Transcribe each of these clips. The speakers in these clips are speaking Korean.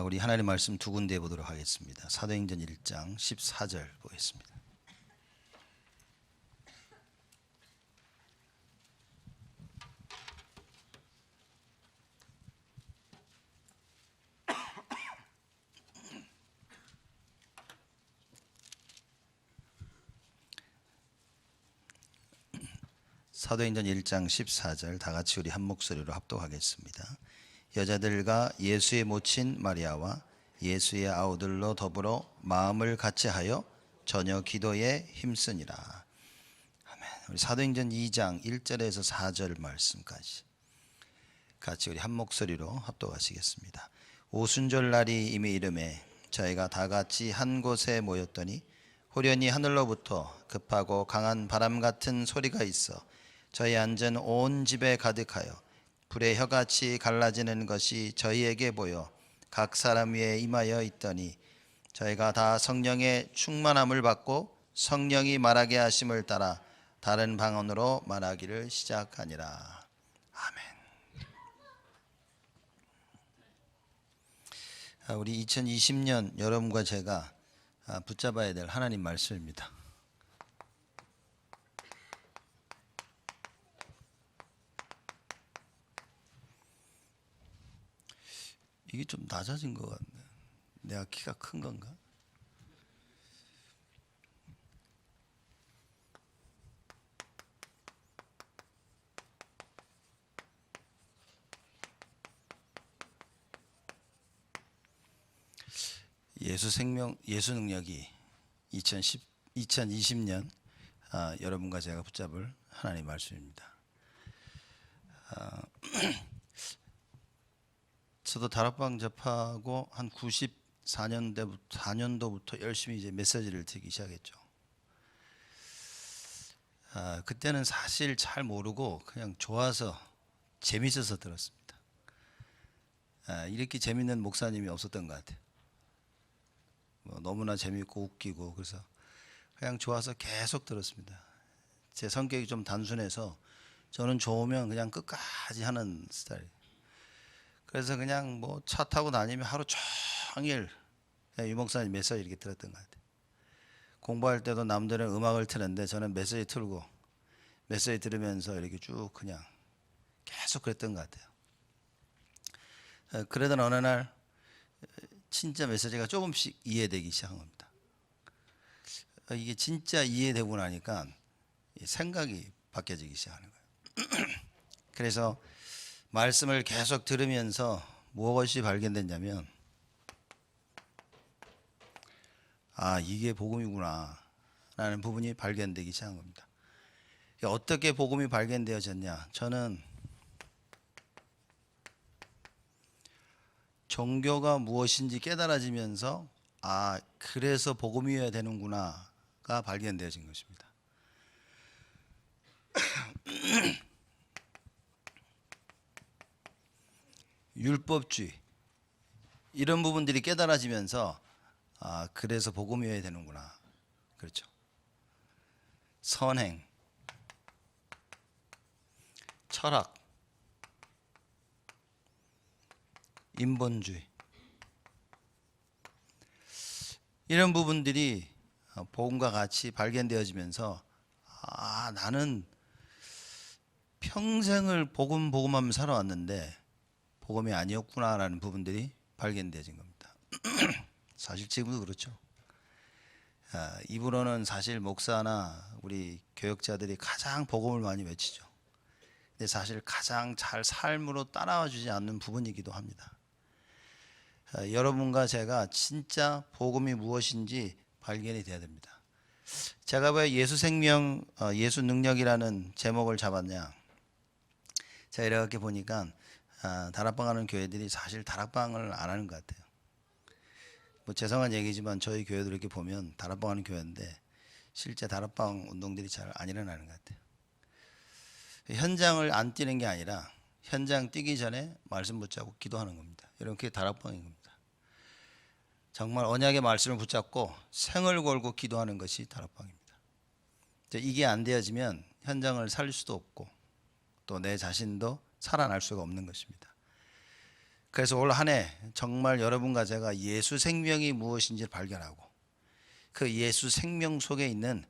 우리 하나님 말씀 두 군데 보도록 하겠습니다. 사도행전 1장 14절 보겠습니다. 사도행전 1장 14절 다 같이 우리 한 목소리로 합독하겠습니다. 여자들과 예수의 모친 마리아와 예수의 아우들로 더불어 마음을 같이하여 저녁 기도에 힘쓰니라. 아멘. 우리 사도행전 2장 1절에서 4절 말씀까지 같이 우리 한 목소리로 합독하시겠습니다. 오순절 날이 이미 이르매 저희가 다 같이 한 곳에 모였더니 호련히 하늘로부터 급하고 강한 바람 같은 소리가 있어 저희 앉은 온 집에 가득하여 불의 혀같이 갈라지는 것이 저희에게 보여 각 사람 위에 임하여 있더니 저희가 다 성령의 충만함을 받고 성령이 말하게 하심을 따라 다른 방언으로 말하기를 시작하니라. 아멘. 우리 2020년 여러분과 제가 붙잡아야 될 하나님 말씀입니다. 이게 좀 낮아진 것 같네. 내가 키가 큰 건가? 예수 생명, 예수 능력이 2020년 여러분과 제가 붙잡을 하나님 말씀입니다. 저도 다락방 접하고 한 94년도부터 열심히 이제 메시지를 듣기 시작했죠. 그때는 사실 잘 모르고 그냥 좋아서 재밌어서 들었습니다. 이렇게 재밌는 목사님이 없었던 것 같아요. 너무나 재밌고 웃기고 그래서 그냥 좋아서 계속 들었습니다. 제 성격이 좀 단순해서 저는 좋으면 그냥 끝까지 하는 스타일이에요. 그래서 그냥 뭐 차 타고 다니면 하루 종일 유 목사님 메시지 이렇게 들었던 것 같아요. 공부할 때도 남들은 음악을 트는데 저는 메시지 틀고 메시지 들으면서 이렇게 쭉 그냥 계속 그랬던 것 같아요. 그러던 어느 날 진짜 메시지가 조금씩 이해되기 시작한 겁니다. 이게 진짜 이해되고 나니까 생각이 바뀌어지기 시작하는 거예요. 그래서 말씀을 계속 들으면서 무엇이 발견됐냐면 이게 복음이구나 라는 부분이 발견되기 시작한 겁니다. 어떻게 복음이 발견되어졌냐, 저는 종교가 무엇인지 깨달아지면서 그래서 복음이어야 되는구나가 발견되어진 것입니다. 율법주의 이런 부분들이 깨달아지면서 그래서 복음이어야 되는구나. 그렇죠. 선행, 철학, 인본주의 이런 부분들이 복음과 같이 발견되어지면서 나는 평생을 복음하며 살아왔는데 복음이 아니었구나라는 부분들이 발견되어진 겁니다. 사실 지금도 그렇죠. 입으로는 사실 목사나 우리 교역자들이 가장 복음을 많이 외치죠. 근데 사실 가장 잘 삶으로 따라와 주지 않는 부분이기도 합니다. 여러분과 제가 진짜 복음이 무엇인지 발견이 돼야 됩니다. 제가 왜 예수 생명, 예수 능력이라는 제목을 잡았냐? 제가 이렇게 보니까 다락방 하는 교회들이 사실 다락방을 안 하는 것 같아요. 뭐 죄송한 얘기지만 저희 교회들 이렇게 보면 다락방 하는 교회인데 실제 다락방 운동들이 잘 안 일어나는 것 같아요. 현장을 안 뛰는 게 아니라 현장 뛰기 전에 말씀 붙잡고 기도하는 겁니다. 여러분, 그게 다락방인 겁니다. 정말 언약의 말씀을 붙잡고 생을 걸고 기도하는 것이 다락방입니다. 이게 안 되어지면 현장을 살릴 수도 없고 또 내 자신도 살아날 수가 없는 것입니다. 그래서 올 한 해 정말 여러분과 제가 예수 생명이 무엇인지 발견하고 그 예수 생명 속에 있는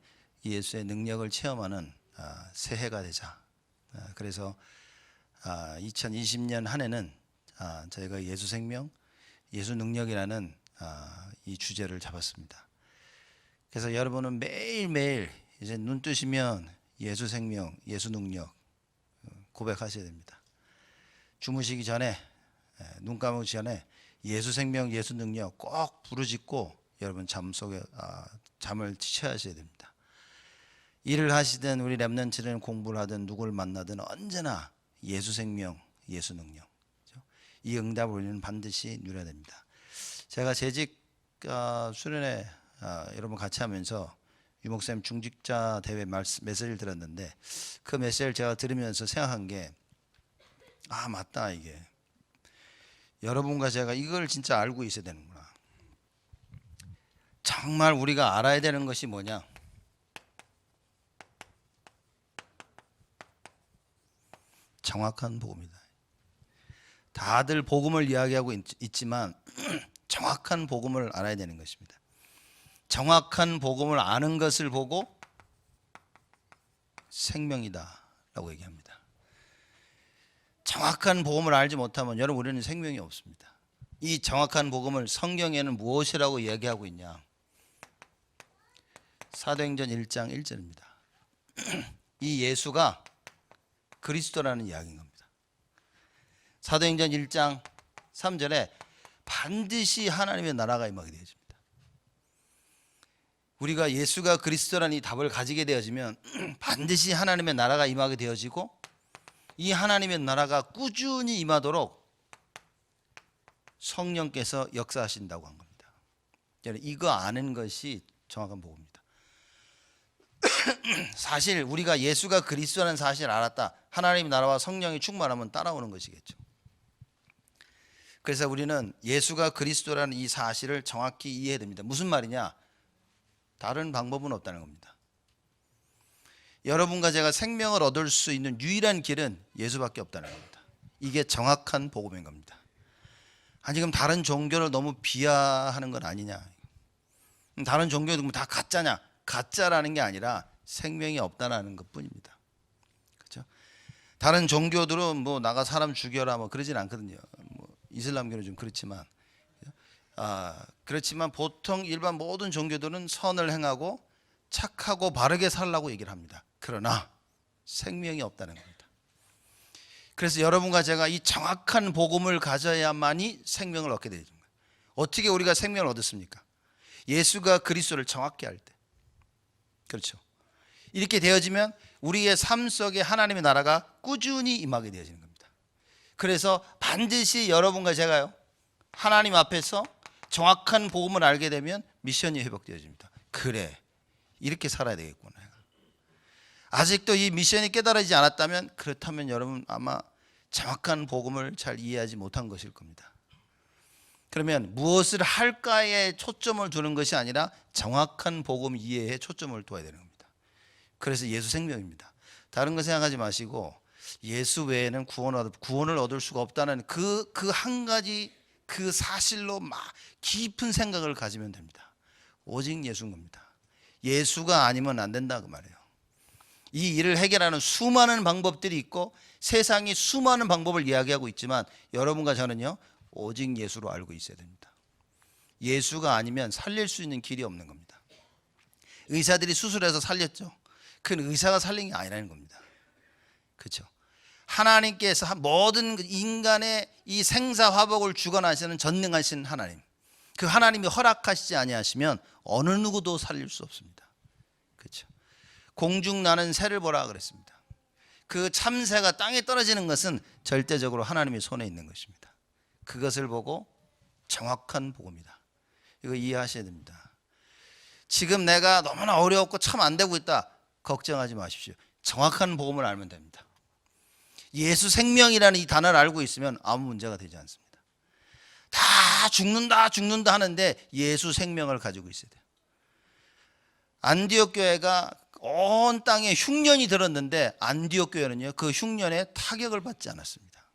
예수의 능력을 체험하는 새해가 되자. 그래서 2020년 한 해는 저희가 예수 생명, 예수 능력이라는 이 주제를 잡았습니다. 그래서 여러분은 매일매일 이제 눈 뜨시면 예수 생명, 예수 능력 고백하셔야 됩니다. 주무시기 전에, 눈 감기 전에 예수 생명, 예수 능력 꼭 부르짖고 여러분 잠을 취하셔야 됩니다. 일을 하시든 우리 랩런트는 공부를 하든 누구를 만나든 언제나 예수 생명, 예수 능력, 이 응답을 우리는 반드시 누려야 됩니다. 제가 재직 수련회 여러분 같이 하면서 유목사님 중직자 대회 메시지를 들었는데 그 메시지를 제가 들으면서 생각한 게 맞다, 이게 여러분과 제가 이걸 진짜 알고 있어야 되는구나. 정말 우리가 알아야 되는 것이 뭐냐? 정확한 복음이다. 다들 복음을 이야기하고 있지만 정확한 복음을 알아야 되는 것입니다. 정확한 복음을 아는 것을 보고 생명이다 라고 얘기합니다. 정확한 복음을 알지 못하면 여러분 우리는 생명이 없습니다. 이 정확한 복음을 성경에는 무엇이라고 이야기하고 있냐? 사도행전 1장 1절입니다. 이 예수가 그리스도라는 이야기인 겁니다. 사도행전 1장 3절에 반드시 하나님의 나라가 임하게 되어집니다. 우리가 예수가 그리스도라는 이 답을 가지게 되어지면 반드시 하나님의 나라가 임하게 되어지고 이 하나님의 나라가 꾸준히 임하도록 성령께서 역사하신다고 한 겁니다. 이거 아는 것이 정확한 복음입니다. 사실 우리가 예수가 그리스도라는 사실을 알았다. 하나님의 나라와 성령이 충만하면 따라오는 것이겠죠. 그래서 우리는 예수가 그리스도라는 이 사실을 정확히 이해해야 됩니다. 무슨 말이냐? 다른 방법은 없다는 겁니다. 여러분과 제가 생명을 얻을 수 있는 유일한 길은 예수밖에 없다는 겁니다. 이게 정확한 복음인 겁니다. 아니 그럼 다른 종교를 너무 비하하는 건 아니냐? 다른 종교는 다 가짜냐? 가짜라는 게 아니라 생명이 없다는 것뿐입니다. 그렇죠? 다른 종교들은 뭐 나가 사람 죽여라 뭐 그러진 않거든요. 뭐 이슬람교는 좀 그렇지만 그렇지만 보통 일반 모든 종교들은 선을 행하고 착하고 바르게 살라고 얘기를 합니다. 그러나 생명이 없다는 겁니다. 그래서 여러분과 제가 이 정확한 복음을 가져야만이 생명을 얻게 되는 거예요. 어떻게 우리가 생명을 얻었습니까? 예수가 그리스도를 정확히 알 때. 그렇죠. 이렇게 되어지면 우리의 삶 속에 하나님의 나라가 꾸준히 임하게 되어지는 겁니다. 그래서 반드시 여러분과 제가요 하나님 앞에서 정확한 복음을 알게 되면 미션이 회복되어집니다. 그래, 이렇게 살아야 되겠구나. 아직도 이 미션이 깨달아지지 않았다면 그렇다면 여러분 아마 정확한 복음을 잘 이해하지 못한 것일 겁니다. 그러면 무엇을 할까에 초점을 두는 것이 아니라 정확한 복음 이해에 초점을 둬야 되는 겁니다. 그래서 예수 생명입니다. 다른 거 생각하지 마시고 예수 외에는 구원을 얻을 수가 없다는 그 한 가지 그 사실로 막 깊은 생각을 가지면 됩니다. 오직 예수인 겁니다. 예수가 아니면 안 된다 그 말이에요. 이 일을 해결하는 수많은 방법들이 있고 세상이 수많은 방법을 이야기하고 있지만 여러분과 저는요 오직 예수로 알고 있어야 됩니다. 예수가 아니면 살릴 수 있는 길이 없는 겁니다. 의사들이 수술해서 살렸죠. 그건 의사가 살린 게 아니라는 겁니다. 그렇죠? 하나님께서 모든 인간의 이 생사화복을 주관하시는 전능하신 하나님, 그 하나님이 허락하시지 아니하시면 어느 누구도 살릴 수 없습니다. 그렇죠? 공중 나는 새를 보라 그랬습니다. 그 참새가 땅에 떨어지는 것은 절대적으로 하나님의 손에 있는 것입니다. 그것을 보고 정확한 복음이다. 이거 이해하셔야 됩니다. 지금 내가 너무나 어려웠고 참 안 되고 있다. 걱정하지 마십시오. 정확한 복음을 알면 됩니다. 예수 생명이라는 이 단어를 알고 있으면 아무 문제가 되지 않습니다. 다 죽는다 하는데 예수 생명을 가지고 있어야 돼요. 안디옥 교회가 온 땅에 흉년이 들었는데 안디옥 교회는요 그 흉년에 타격을 받지 않았습니다.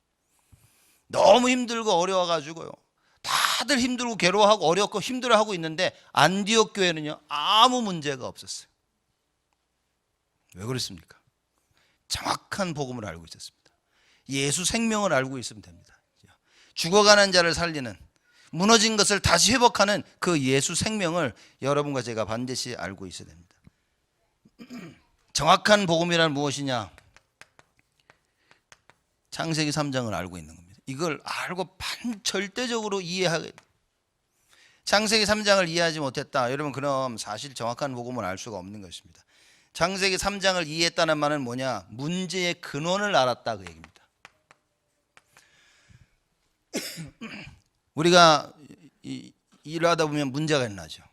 너무 힘들고 어려워가지고요, 다들 힘들고 괴로워하고 어렵고 힘들어하고 있는데 안디옥 교회는요 아무 문제가 없었어요. 왜 그렇습니까? 정확한 복음을 알고 있었습니다. 예수 생명을 알고 있으면 됩니다. 죽어가는 자를 살리는, 무너진 것을 다시 회복하는 그 예수 생명을 여러분과 제가 반드시 알고 있어야 됩니다. 정확한 복음이란 무엇이냐? 창세기 3장을 알고 있는 겁니다. 이걸 알고 절대적으로 이해하게 돼요. 창세기 3장을 이해하지 못했다, 여러분, 그럼 사실 정확한 복음을 알 수가 없는 것입니다. 창세기 3장을 이해했다는 말은 뭐냐? 문제의 근원을 알았다, 그 얘기입니다. 우리가 일을 하다 보면 문제가 일어나죠.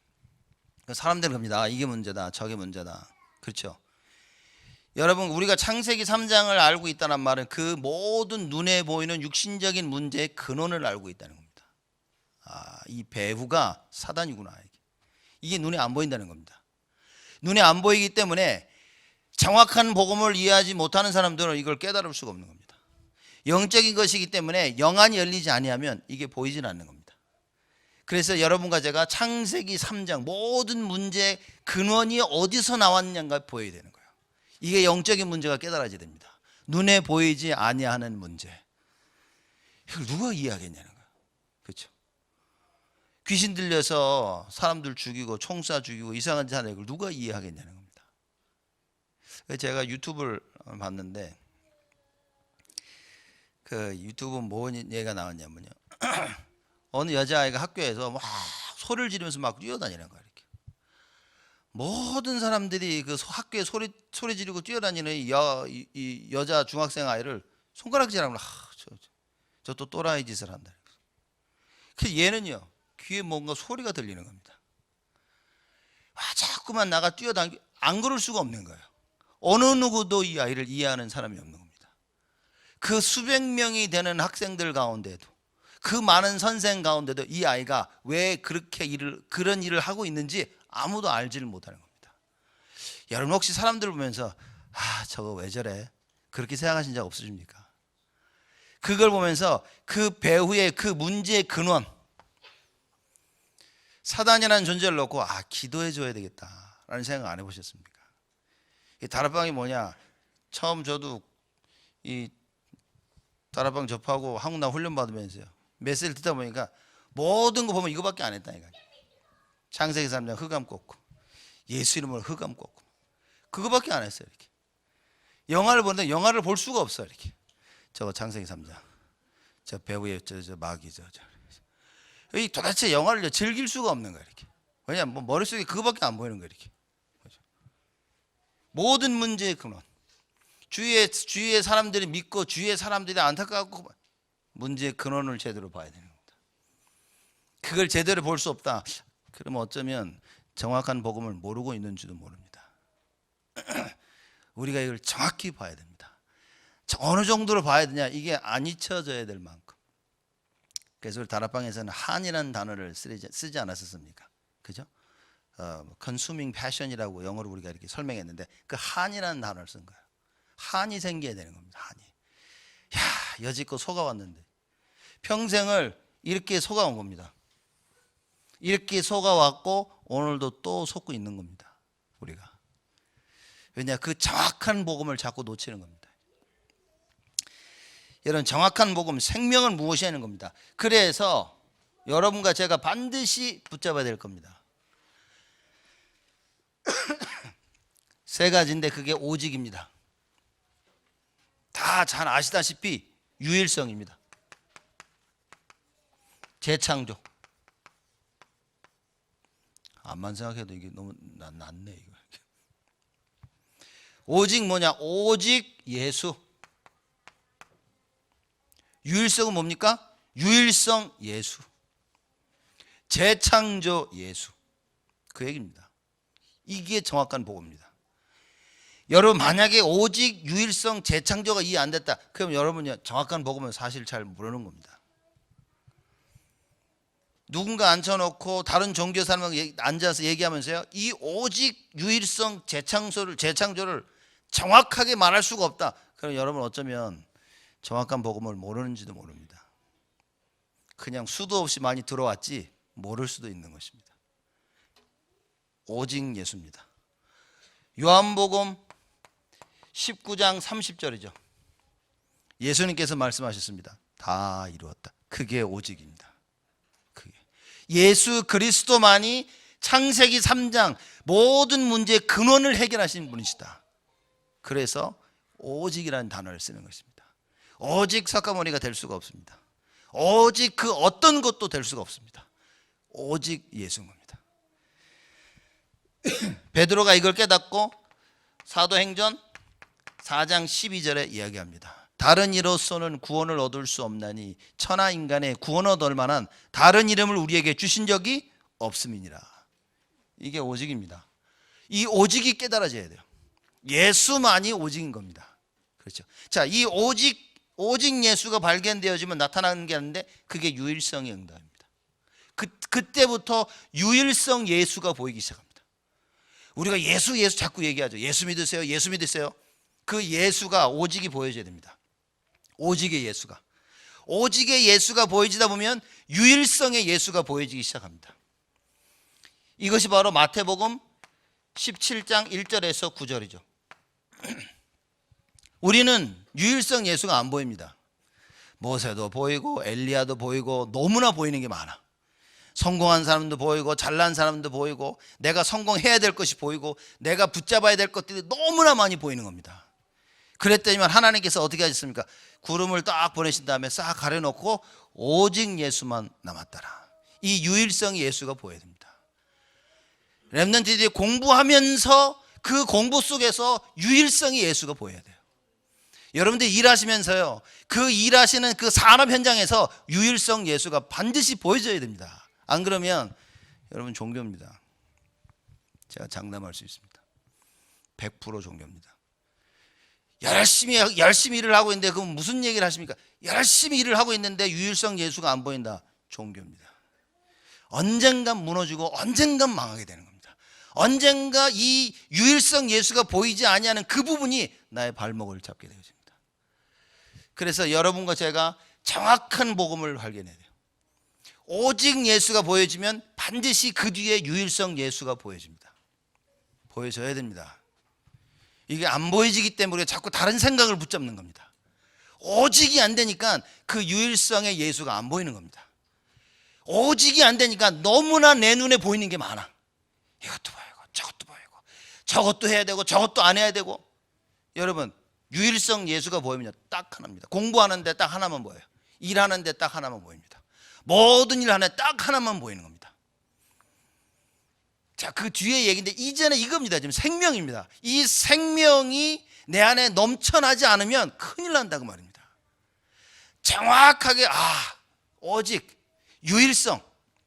사람들은 겁니다. 이게 문제다, 저게 문제다. 그렇죠? 여러분, 우리가 창세기 3장을 알고 있다는 말은 그 모든 눈에 보이는 육신적인 문제의 근원을 알고 있다는 겁니다. 이 배후가 사단이구나. 이게 눈에 안 보인다는 겁니다. 눈에 안 보이기 때문에 정확한 복음을 이해하지 못하는 사람들은 이걸 깨달을 수가 없는 겁니다. 영적인 것이기 때문에 영안이 열리지 아니하면 이게 보이질 않는 겁니다. 그래서 여러분과 제가 창세기 3장 모든 문제의 근원이 어디서 나왔냐가 보여야 되는 거예요. 이게 영적인 문제가 깨달아져야 됩니다. 눈에 보이지 아니하는 문제, 이걸 누가 이해하겠냐는 거예요. 그렇죠? 귀신 들려서 사람들 죽이고 총 쏴 죽이고 이상한 짓 하는 걸 누가 이해하겠냐는 겁니다. 제가 유튜브를 봤는데 그 유튜브 뭔 얘기가 나왔냐면요, 어느 여자아이가 학교에서 막 소리를 지르면서 막 뛰어다니는 거예요. 이렇게 모든 사람들이 그 학교에 소리 지르고 뛰어다니는 이 여자 중학생 아이를 손가락질하면 저 또 또라이 짓을 한다. 그래서 얘는요 귀에 뭔가 소리가 들리는 겁니다. 자꾸만 나가 뛰어다니고 안 그럴 수가 없는 거예요. 어느 누구도 이 아이를 이해하는 사람이 없는 겁니다. 그 수백 명이 되는 학생들 가운데도, 그 많은 선생 가운데도 이 아이가 왜 그렇게 그런 일을 하고 있는지 아무도 알지를 못하는 겁니다. 여러분 혹시 사람들 보면서 저거 왜 저래? 그렇게 생각하신 적 없으십니까? 그걸 보면서 그 배후의 그 문제의 근원, 사단이라는 존재를 놓고 기도해 줘야 되겠다라는 생각 안 해보셨습니까? 이 다락방이 뭐냐? 처음 저도 이 다락방 접하고 한국 나와 훈련 받으면서요, 메시지를 듣다 보니까 모든 거 보면 이거밖에 안 했다니까요. 창세기 3장 흑암 꽂고, 예수 이름으로 흑암 꽂고, 그거밖에 안 했어요. 이렇게 영화를 보는데 영화를 볼 수가 없어요. 이렇게 저거 창세기 3장, 저 배우의 저 마귀 이 도대체 영화를 즐길 수가 없는 거예요. 이렇게 왜냐면 뭐 머릿속에 그거밖에 안 보이는 거예요. 이렇게 모든 문제의 근원, 주위의 사람들이 믿고 주위의 사람들이 안타깝고, 문제의 근원을 제대로 봐야 되는 겁니다. 그걸 제대로 볼 수 없다, 그러면 어쩌면 정확한 복음을 모르고 있는지도 모릅니다. 우리가 이걸 정확히 봐야 됩니다. 어느 정도로 봐야 되냐, 이게 안 잊혀져야 될 만큼. 그래서 우리 다락방에서는 한이라는 단어를 쓰지 않았었습니까? 그죠? consuming passion이라고 영어로 우리가 이렇게 설명했는데 그 한이라는 단어를 쓴 거예요. 한이 생겨야 되는 겁니다. 한이. 여지껏 속아왔는데 평생을 이렇게 속아온 겁니다. 이렇게 속아왔고 오늘도 또 속고 있는 겁니다. 우리가. 왜냐? 그 정확한 복음을 자꾸 놓치는 겁니다. 여러분, 정확한 복음, 생명은 무엇이 하는 겁니다. 그래서 여러분과 제가 반드시 붙잡아야 될 겁니다. 세 가지인데 그게 오직입니다. 다 잘 아시다시피 유일성입니다. 재창조. 암만 생각해도 이게 너무 낫네 이거. 오직 뭐냐? 오직 예수. 유일성은 뭡니까? 유일성 예수. 재창조 예수. 그 얘기입니다. 이게 정확한 복음입니다. 여러분 만약에 오직 유일성 재창조가 이해 안 됐다, 그럼 여러분이 정확한 복음은 사실 잘 모르는 겁니다. 누군가 앉혀놓고 다른 종교 사람하고 앉아서 얘기하면서요, 이 오직 유일성 재창조를 정확하게 말할 수가 없다, 그럼 여러분 어쩌면 정확한 복음을 모르는지도 모릅니다. 그냥 수도 없이 많이 들어왔지 모를 수도 있는 것입니다. 오직 예수입니다. 요한복음 19장 30절이죠. 예수님께서 말씀하셨습니다. 다 이루었다. 그게 오직입니다. 그게 예수 그리스도만이 창세기 3장 모든 문제의 근원을 해결하신 분이시다. 그래서 오직이라는 단어를 쓰는 것입니다. 오직 석가모니가 될 수가 없습니다. 오직 그 어떤 것도 될 수가 없습니다. 오직 예수인 겁니다. 베드로가 이걸 깨닫고 사도행전 4장 12절에 이야기합니다. 다른 이로서는 구원을 얻을 수 없나니 천하 인간의 구원 얻을 만한 다른 이름을 우리에게 주신 적이 없음이니라. 이게 오직입니다. 이 오직이 깨달아져야 돼요. 예수만이 오직인 겁니다. 그렇죠. 자, 이 오직 예수가 발견되어지면 나타나는 게 아닌데 그게 유일성의 응답입니다. 그때부터 유일성 예수가 보이기 시작합니다. 우리가 예수 자꾸 얘기하죠. 예수 믿으세요. 예수 믿으세요. 그 예수가 오직이 보여져야 됩니다. 오직의 예수가 보여지다 보면 유일성의 예수가 보여지기 시작합니다. 이것이 바로 마태복음 17장 1절에서 9절이죠. 우리는 유일성 예수가 안 보입니다. 모세도 보이고 엘리야도 보이고 너무나 보이는 게 많아. 성공한 사람도 보이고 잘난 사람도 보이고 내가 성공해야 될 것이 보이고 내가 붙잡아야 될 것들이 너무나 많이 보이는 겁니다. 그랬더니만 하나님께서 어떻게 하셨습니까? 구름을 딱 보내신 다음에 싹 가려놓고 오직 예수만 남았더라. 이 유일성 예수가 보여야 됩니다. 렘넌트들이 공부하면서 그 공부 속에서 유일성의 예수가 보여야 돼요. 여러분들 일하시면서요, 그 일하시는 그 산업 현장에서 유일성 예수가 반드시 보여져야 됩니다. 안 그러면 여러분 종교입니다. 제가 장담할 수 있습니다. 100% 종교입니다. 열심히 일을 하고 있는데 그럼 무슨 얘기를 하십니까? 열심히 일을 하고 있는데 유일성 예수가 안 보인다. 종교입니다. 언젠간 무너지고 언젠간 망하게 되는 겁니다. 언젠가 이 유일성 예수가 보이지 아니하는 그 부분이 나의 발목을 잡게 되어집니다. 그래서 여러분과 제가 정확한 복음을 발견해야 돼요. 오직 예수가 보여지면 반드시 그 뒤에 유일성 예수가 보여집니다. 보여져야 됩니다. 이게 안 보여지기 때문에 자꾸 다른 생각을 붙잡는 겁니다. 오직이 안 되니까 그 유일성의 예수가 안 보이는 겁니다. 오직이 안 되니까 너무나 내 눈에 보이는 게 많아. 이것도 보이고 저것도 보이고 저것도 해야 되고 저것도 안 해야 되고. 여러분, 유일성 예수가 보이면 딱 하나입니다. 공부하는데 딱 하나만 보여요. 일하는데 딱 하나만 보입니다. 모든 일 하는데 딱 하나만 보이는 겁니다. 자, 그 뒤에 얘기인데 이제는 이겁니다. 지금 생명입니다. 이 생명이 내 안에 넘쳐나지 않으면 큰일 난다고 말입니다. 정확하게 오직 유일성,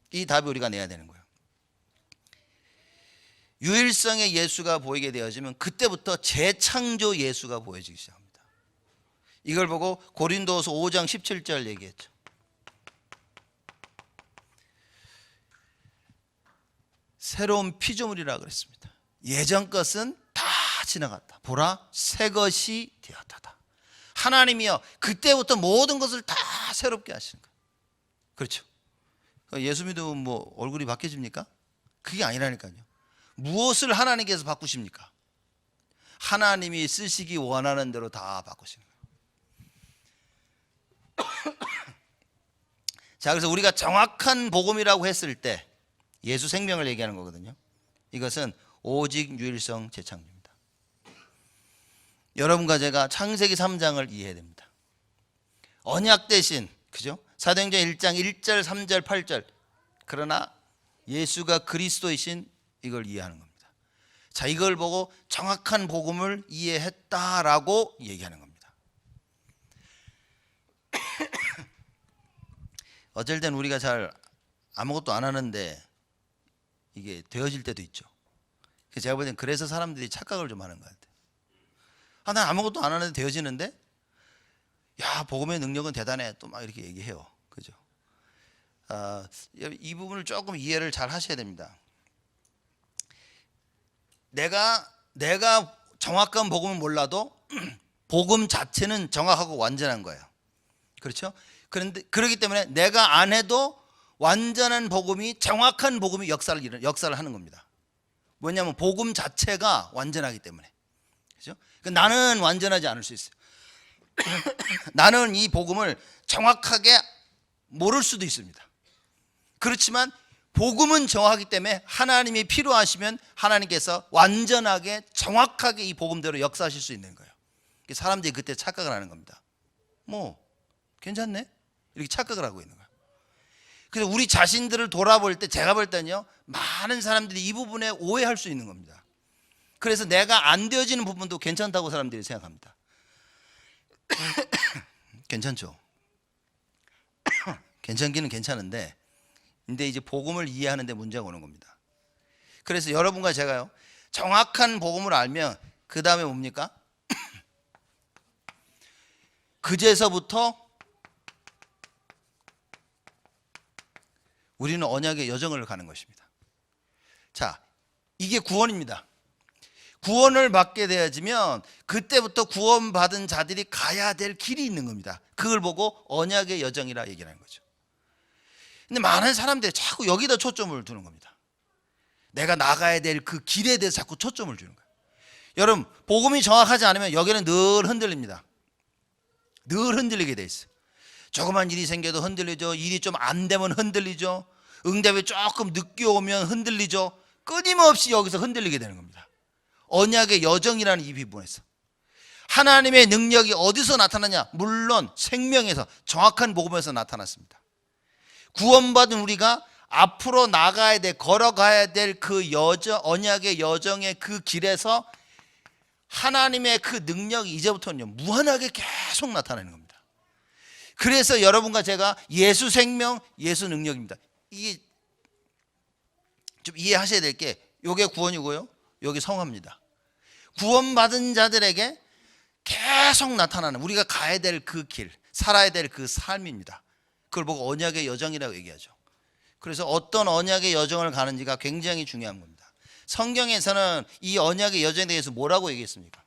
이 답이 우리가 내야 되는 거예요. 유일성의 예수가 보이게 되어지면 그때부터 재창조 예수가 보여지기 시작합니다. 이걸 보고 고린도서 5장 17절 얘기했죠. 새로운 피조물이라 그랬습니다. 예전 것은 다 지나갔다. 보라, 새 것이 되었다. 하나님이요, 그때부터 모든 것을 다 새롭게 하시는 거예요. 그렇죠. 예수 믿으면 뭐 얼굴이 바뀌어집니까? 그게 아니라니까요. 무엇을 하나님께서 바꾸십니까? 하나님이 쓰시기 원하는 대로 다 바꾸시는 거예요. 자, 그래서 우리가 정확한 복음이라고 했을 때 예수 생명을 얘기하는 거거든요. 이것은 오직 유일성 재창조입니다. 여러분과 제가 창세기 3장을 이해해야 됩니다. 언약 대신, 그죠? 사도행전 1장 1절, 3절, 8절. 그러나 예수가 그리스도이신 이걸 이해하는 겁니다. 자, 이걸 보고 정확한 복음을 이해했다라고 얘기하는 겁니다. 어쩔 땐 우리가 잘 아무것도 안 하는데 이게 되어질 때도 있죠. 제가 볼 땐 그래서 사람들이 착각을 좀 하는 것 같아요. 난 아무것도 안 하는데 되어지는데, 야, 복음의 능력은 대단해, 또 막 이렇게 얘기해요. 그죠? 이 부분을 조금 이해를 잘 하셔야 됩니다. 내가 정확한 복음을 몰라도 복음 자체는 정확하고 완전한 거예요. 그렇죠? 그런데 그렇기 때문에 내가 안 해도 완전한 복음이, 정확한 복음이 역사를 하는 겁니다. 뭐냐면 복음 자체가 완전하기 때문에. 그죠? 나는 완전하지 않을 수 있어요. 나는 이 복음을 정확하게 모를 수도 있습니다. 그렇지만 복음은 정확하기 때문에 하나님이 필요하시면 하나님께서 완전하게 정확하게 이 복음대로 역사하실 수 있는 거예요. 사람들이 그때 착각을 하는 겁니다. 뭐 괜찮네? 이렇게 착각을 하고 있는 거예요. 그래서 우리 자신들을 돌아볼 때, 제가 볼 때는요, 많은 사람들이 이 부분에 오해할 수 있는 겁니다. 그래서 내가 안 되어지는 부분도 괜찮다고 사람들이 생각합니다. 괜찮죠? 괜찮기는 괜찮은데, 근데 이제 복음을 이해하는 데 문제가 오는 겁니다. 그래서 여러분과 제가요, 정확한 복음을 알면 그 다음에 뭡니까? 그제서부터 우리는 언약의 여정을 가는 것입니다. 자, 이게 구원입니다. 구원을 받게 되어지면 그때부터 구원받은 자들이 가야 될 길이 있는 겁니다. 그걸 보고 언약의 여정이라 얘기하는 거죠. 근데 많은 사람들이 자꾸 여기다 초점을 두는 겁니다. 내가 나가야 될 그 길에 대해서 자꾸 초점을 주는 거예요. 여러분, 복음이 정확하지 않으면 여기는 늘 흔들립니다. 늘 흔들리게 돼 있어요. 조그만 일이 생겨도 흔들리죠. 일이 좀 안 되면 흔들리죠. 응답이 조금 늦게 오면 흔들리죠. 끊임없이 여기서 흔들리게 되는 겁니다. 언약의 여정이라는 이 부분에서 하나님의 능력이 어디서 나타나냐? 물론 생명에서, 정확한 복음에서 나타났습니다. 구원받은 우리가 앞으로 나가야 될, 걸어가야 될 그 여정, 언약의 여정의 그 길에서 하나님의 그 능력이 이제부터는요, 무한하게 계속 나타나는 겁니다. 그래서 여러분과 제가 예수 생명, 예수 능력입니다. 이게 좀 이해하셔야 될 게, 요게 구원이고요, 요게 성화입니다. 구원받은 자들에게 계속 나타나는, 우리가 가야 될 그 길, 살아야 될 그 삶입니다. 그걸 보고 언약의 여정이라고 얘기하죠. 그래서 어떤 언약의 여정을 가는지가 굉장히 중요한 겁니다. 성경에서는 이 언약의 여정에 대해서 뭐라고 얘기했습니까?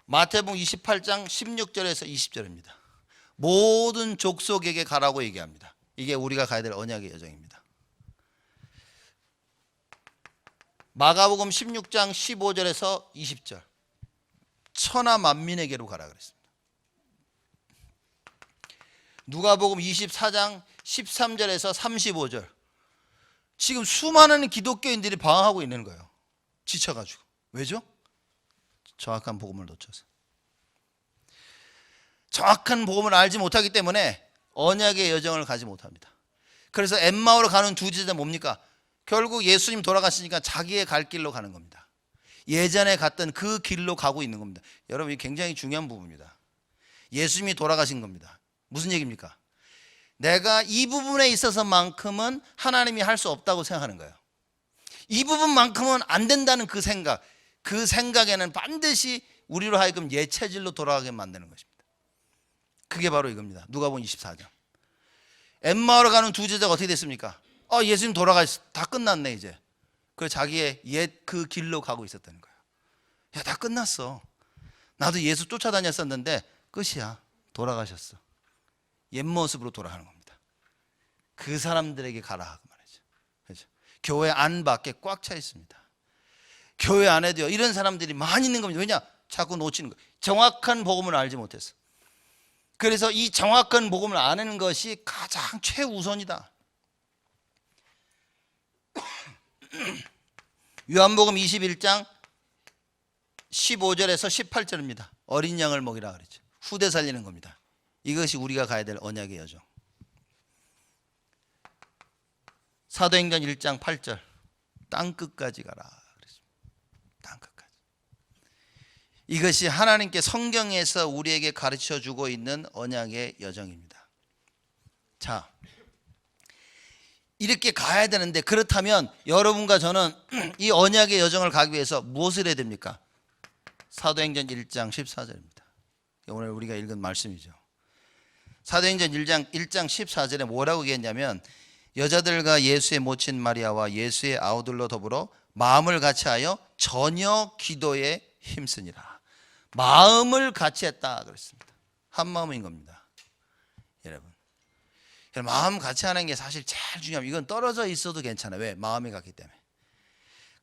마태복음 28장 16절에서 20절입니다. 모든 족속에게 가라고 얘기합니다. 이게 우리가 가야 될 언약의 여정입니다. 마가복음 16장 15절에서 20절, 천하 만민에게로 가라 그랬습니다. 누가복음 24장 13절에서 35절, 지금 수많은 기독교인들이 방황하고 있는 거예요. 지쳐가지고. 왜죠? 정확한 복음을 놓쳐서. 정확한 복음을 알지 못하기 때문에 언약의 여정을 가지 못합니다. 그래서 엠마오로 가는 두 제자 뭡니까? 결국 예수님 돌아가시니까 자기의 갈 길로 가는 겁니다. 예전에 갔던 그 길로 가고 있는 겁니다. 여러분, 이게 굉장히 중요한 부분입니다. 예수님이 돌아가신 겁니다. 무슨 얘기입니까? 내가 이 부분에 있어서만큼은 하나님이 할 수 없다고 생각하는 거예요. 이 부분만큼은 안 된다는 그 생각, 그 생각에는 반드시 우리로 하여금 예체질로 돌아가게 만드는 것입니다. 그게 바로 이겁니다. 누가복음 24장. 엠마오로 가는 두 제자가 어떻게 됐습니까? 예수님 돌아가셨어. 다 끝났네 이제. 그래서 자기의 옛 그 길로 가고 있었다는 거예요. 야, 다 끝났어. 나도 예수 쫓아다녔었는데 끝이야. 돌아가셨어. 옛 모습으로 돌아가는 겁니다. 그 사람들에게 가라 하고 말이죠. 그렇죠? 교회 안 밖에 꽉 차 있습니다. 교회 안에도요, 이런 사람들이 많이 있는 겁니다. 왜냐? 자꾸 놓치는 거예요. 정확한 복음을 알지 못해서. 그래서 이 정확한 복음을 아는 것이 가장 최우선이다. 요한복음 21장 15절에서 18절입니다. 어린 양을 먹이라 그랬죠. 후대 살리는 겁니다. 이것이 우리가 가야 될 언약의 여정. 사도행전 1장 8절, 땅끝까지 가라 그랬습니다. 땅끝까지. 이것이 하나님께 성경에서 우리에게 가르쳐주고 있는 언약의 여정입니다. 자, 이렇게 가야 되는데, 그렇다면 여러분과 저는 이 언약의 여정을 가기 위해서 무엇을 해야 됩니까? 사도행전 1장 14절입니다. 오늘 우리가 읽은 말씀이죠. 사도행전 1장 14절에 뭐라고 얘기했냐면, 여자들과 예수의 모친 마리아와 예수의 아우들로 더불어 마음을 같이하여 전혀 기도에 힘쓰니라. 마음을 같이했다 그랬습니다. 한 마음인 겁니다. 여러분, 마음 같이하는 게 사실 제일 중요합니다. 이건 떨어져 있어도 괜찮아요. 왜? 마음이 같기 때문에.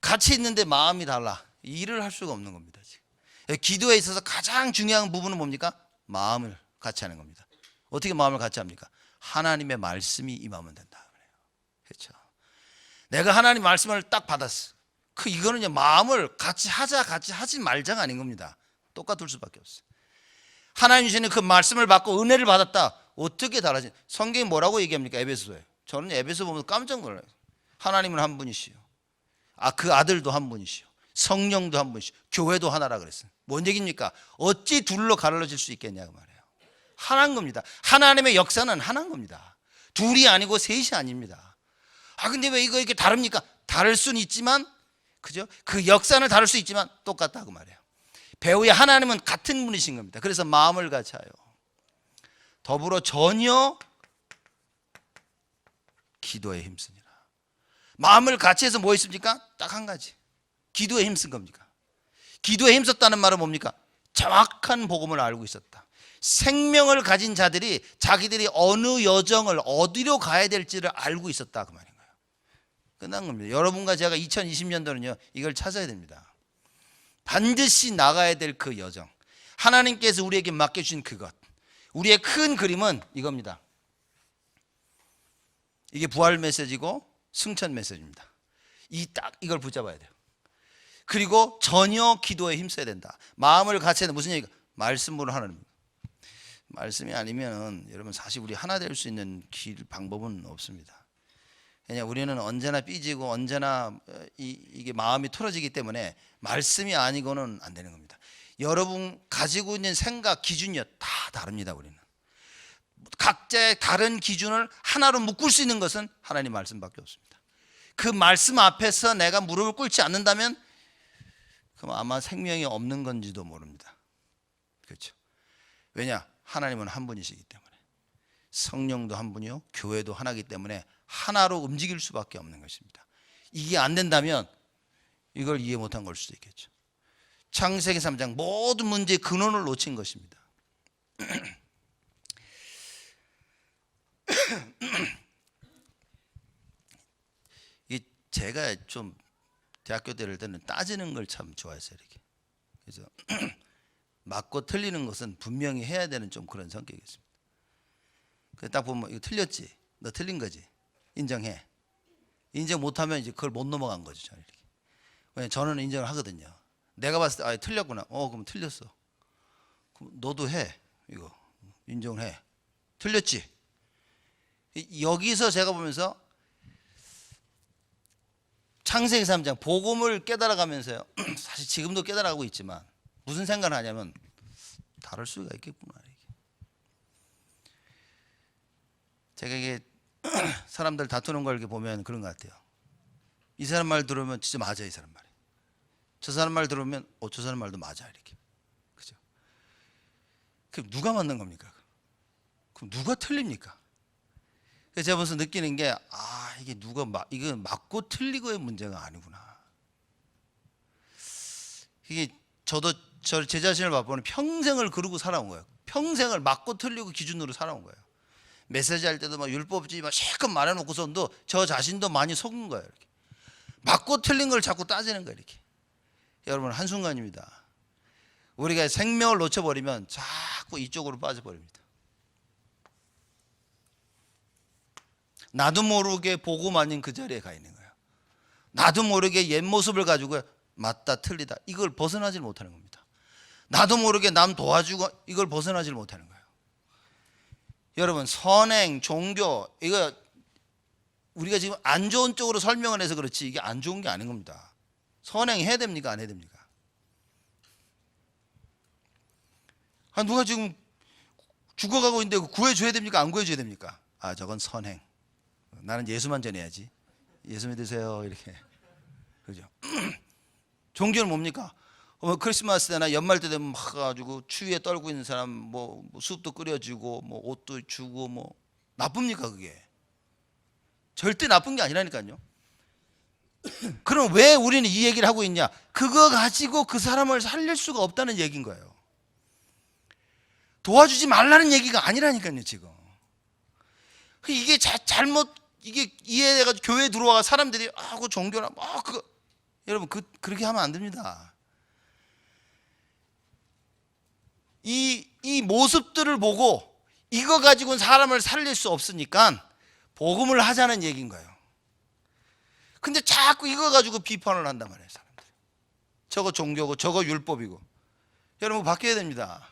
같이 있는데 마음이 달라. 일을 할 수가 없는 겁니다. 지금. 기도에 있어서 가장 중요한 부분은 뭡니까? 마음을 같이 하는 겁니다. 어떻게 마음을 같이 합니까? 하나님의 말씀이 임하면 된다. 그렇죠. 내가 하나님 말씀을 딱 받았어. 이거는 이제 마음을 같이 하자, 같이 하지 말자가 아닌 겁니다. 똑같을 수밖에 없어요. 하나님 주시는 그 말씀을 받고 은혜를 받았다. 어떻게 달라진? 성경이 뭐라고 얘기합니까? 에베소에. 저는 에베소 보면서 깜짝 놀라요. 하나님은 한 분이시요. 그 아들도 한 분이시요. 성령도 한 분이시요. 교회도 하나라 그랬어요. 뭔 얘기입니까? 어찌 둘로 가르쳐질 수 있겠냐고 말해요. 하나인 겁니다. 하나님의 역사는 하나인 겁니다. 둘이 아니고 셋이 아닙니다. 근데 왜 이거 이렇게 다릅니까? 다를 수는 있지만, 그죠? 그 역사는 다를 수 있지만 똑같다고 말해요. 배우의 하나님은 같은 분이신 겁니다. 그래서 마음을 같이 하여 더불어 전혀 기도에 힘쓰니라. 마음을 같이 해서 뭐 있습니까? 딱 한 가지. 기도에 힘쓴 겁니까? 기도에 힘썼다는 말은 뭡니까? 정확한 복음을 알고 있었다. 생명을 가진 자들이 자기들이 어느 여정을 어디로 가야 될지를 알고 있었다 그 말인 거예요. 끝난 겁니다. 여러분과 제가 2020년도는요 이걸 찾아야 됩니다. 반드시 나가야 될 그 여정, 하나님께서 우리에게 맡겨주신 그것, 우리의 큰 그림은 이겁니다. 이게 부활 메시지고 승천 메시지입니다. 이걸 붙잡아야 돼요. 그리고 전혀 기도에 힘써야 된다. 마음을 같이 해야 된다. 무슨 얘기가? 말씀으로 하나님. 말씀이 아니면 여러분 사실 우리 하나 될 수 있는 방법은 없습니다. 그냥 우리는 언제나 삐지고 언제나 이게 마음이 틀어지기 때문에 말씀이 아니고는 안 되는 겁니다. 여러분 가지고 있는 생각 기준이요 다 다릅니다. 우리는 각자의 다른 기준을 하나로 묶을 수 있는 것은 하나님 말씀밖에 없습니다. 그 말씀 앞에서 내가 무릎을 꿇지 않는다면 그럼 아마 생명이 없는 건지도 모릅니다. 그렇죠? 왜냐? 하나님은 한 분이시기 때문에, 성령도 한 분이요 교회도 하나이기 때문에 하나로 움직일 수밖에 없는 것입니다. 이게 안 된다면 이걸 이해 못한 걸 수도 있겠죠. 창세기 3장 모든 문제의 근원을 놓친 것입니다. 제가 좀 대학교 때는 따지는 걸 참 좋아했어요. 이렇게. 그래서 맞고 틀리는 것은 분명히 해야 되는 좀 그런 성격이었습니다. 딱 보면 이거 틀렸지, 너 틀린 거지, 인정해. 인정 못하면 이제 그걸 못 넘어간 거죠. 저는 이렇게. 왜냐면 저는 인정을 하거든요. 내가 봤을 때 틀렸구나. 그럼 틀렸어. 그럼 너도 해. 이거 인정을 해. 틀렸지. 여기서 제가 보면서 창세기 3장 복음을 깨달아가면서요. 사실 지금도 깨달아가고 있지만 무슨 생각을 하냐면 다를 수가 있겠구나. 제가 이게 사람들 다투는 걸 이렇게 보면 그런 것 같아요. 이 사람 말 들으면 진짜 맞아, 이 사람 말이. 저 사람 말 들으면 저 사람 말도 맞아, 이렇게. 그죠? 그럼 누가 맞는 겁니까? 그럼 누가 틀립니까? 그래서 제가 벌써 느끼는 게 이게 이거 맞고 틀리고의 문제가 아니구나. 이게 저도 제 자신을 바꾸는 평생을 그러고 살아온 거예요. 평생을 맞고 틀리고 기준으로 살아온 거예요. 메시지 할 때도 막 율법주의 막 실컷 말해놓고서도 저 자신도 많이 속은 거예요. 이렇게. 맞고 틀린 걸 자꾸 따지는 거예요. 이렇게. 여러분 한순간입니다. 우리가 생명을 놓쳐버리면 자꾸 이쪽으로 빠져버립니다. 나도 모르게 복음 아닌 그 자리에 가 있는 거예요. 나도 모르게 옛 모습을 가지고 맞다 틀리다 이걸 벗어나질 못하는 겁니다. 나도 모르게 남 도와주고 이걸 벗어나질 못하는 거예요. 여러분 선행, 종교 이거 우리가 지금 안 좋은 쪽으로 설명을 해서 그렇지 이게 안 좋은 게 아닌 겁니다. 선행 해야 됩니까? 안 해야 됩니까? 누가 지금 죽어가고 있는데 구해줘야 됩니까? 안 구해줘야 됩니까? 저건 선행. 나는 예수만 전해야지. 예수 믿으세요 이렇게. 그죠? 종교는 뭡니까? 크리스마스 때나 연말 때 되면 막 가지고 추위에 떨고 있는 사람 뭐 수업도 끓여주고 뭐 옷도 주고 뭐 나쁩니까 그게? 절대 나쁜 게 아니라니까요. 그럼 왜 우리는 이 얘기를 하고 있냐? 그거 가지고 그 사람을 살릴 수가 없다는 얘기인 거예요. 도와주지 말라는 얘기가 아니라니까요, 지금. 이게 잘못 이게 이해해가지고 교회에 들어와 사람들이 그 종교나 그거 여러분 그렇게 하면 안 됩니다. 이 모습들을 보고 이거 가지고는 사람을 살릴 수 없으니까 복음을 하자는 얘기인 거예요. 근데 자꾸 이거 가지고 비판을 한단 말이에요, 사람들이. 저거 종교고 저거 율법이고. 여러분 바뀌어야 됩니다.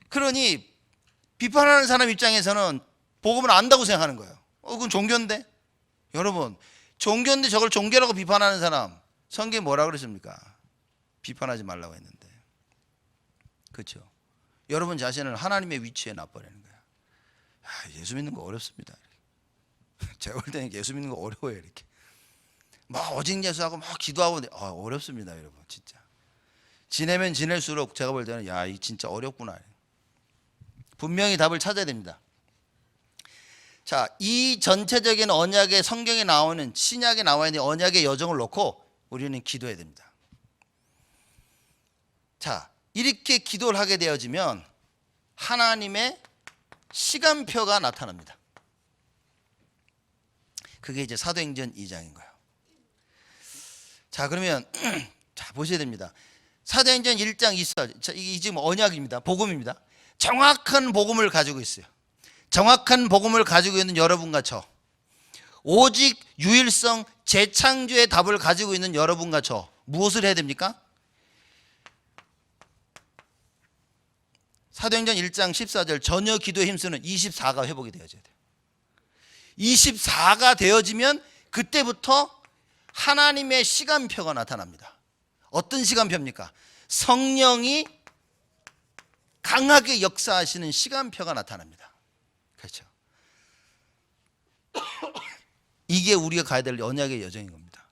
그러니 비판하는 사람 입장에서는 복음을 안다고 생각하는 거예요. 그건 종교인데? 여러분, 종교인데 저걸 종교라고 비판하는 사람, 성경에 뭐라 그랬습니까? 비판하지 말라고 했는데. 그렇죠? 여러분 자신을 하나님의 위치에 놔버리는 거야. 예수 믿는 거 어렵습니다. 제가 볼 때는 예수 믿는 거 어려워요, 이렇게. 오직 예수하고 기도하고 어렵습니다, 여러분, 진짜. 지내면 지낼수록 제가 볼 때는 이 진짜 어렵구나. 분명히 답을 찾아야 됩니다. 자, 이 전체적인 언약의 성경에 나오는 신약에 나와 있는 언약의 여정을 놓고 우리는 기도해야 됩니다. 자, 이렇게 기도를 하게 되어지면 하나님의 시간표가 나타납니다. 그게 이제 사도행전 2장인 거예요. 자, 그러면 자 보셔야 됩니다. 사도행전 1장 24절. 이게 지금 언약입니다. 복음입니다. 정확한 복음을 가지고 있어요. 정확한 복음을 가지고 있는 여러분과 저, 오직 유일성 재창조의 답을 가지고 있는 여러분과 저, 무엇을 해야 됩니까? 사도행전 1장 14절 전혀 기도에 힘쓰는 24가 회복이 되어져야 돼요. 24가 되어지면 그때부터 하나님의 시간표가 나타납니다. 어떤 시간표입니까? 성령이 강하게 역사하시는 시간표가 나타납니다. 그렇죠? 이게 우리가 가야 될 언약의 여정인 겁니다.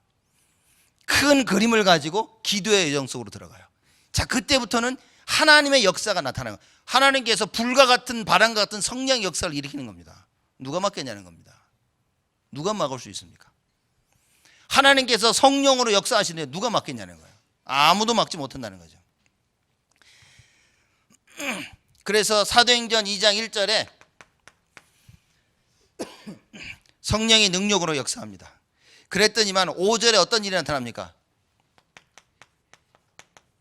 큰 그림을 가지고 기도의 여정 속으로 들어가요. 자, 그때부터는 하나님의 역사가 나타나요. 하나님께서 불과 같은 바람과 같은 성령의 역사를 일으키는 겁니다. 누가 막겠냐는 겁니다. 누가 막을 수 있습니까? 하나님께서 성령으로 역사하시는데 누가 막겠냐는 거예요. 아무도 막지 못한다는 거죠. 그래서 사도행전 2장 1절에 성령의 능력으로 역사합니다. 그랬더니만 5절에 어떤 일이 나타납니까?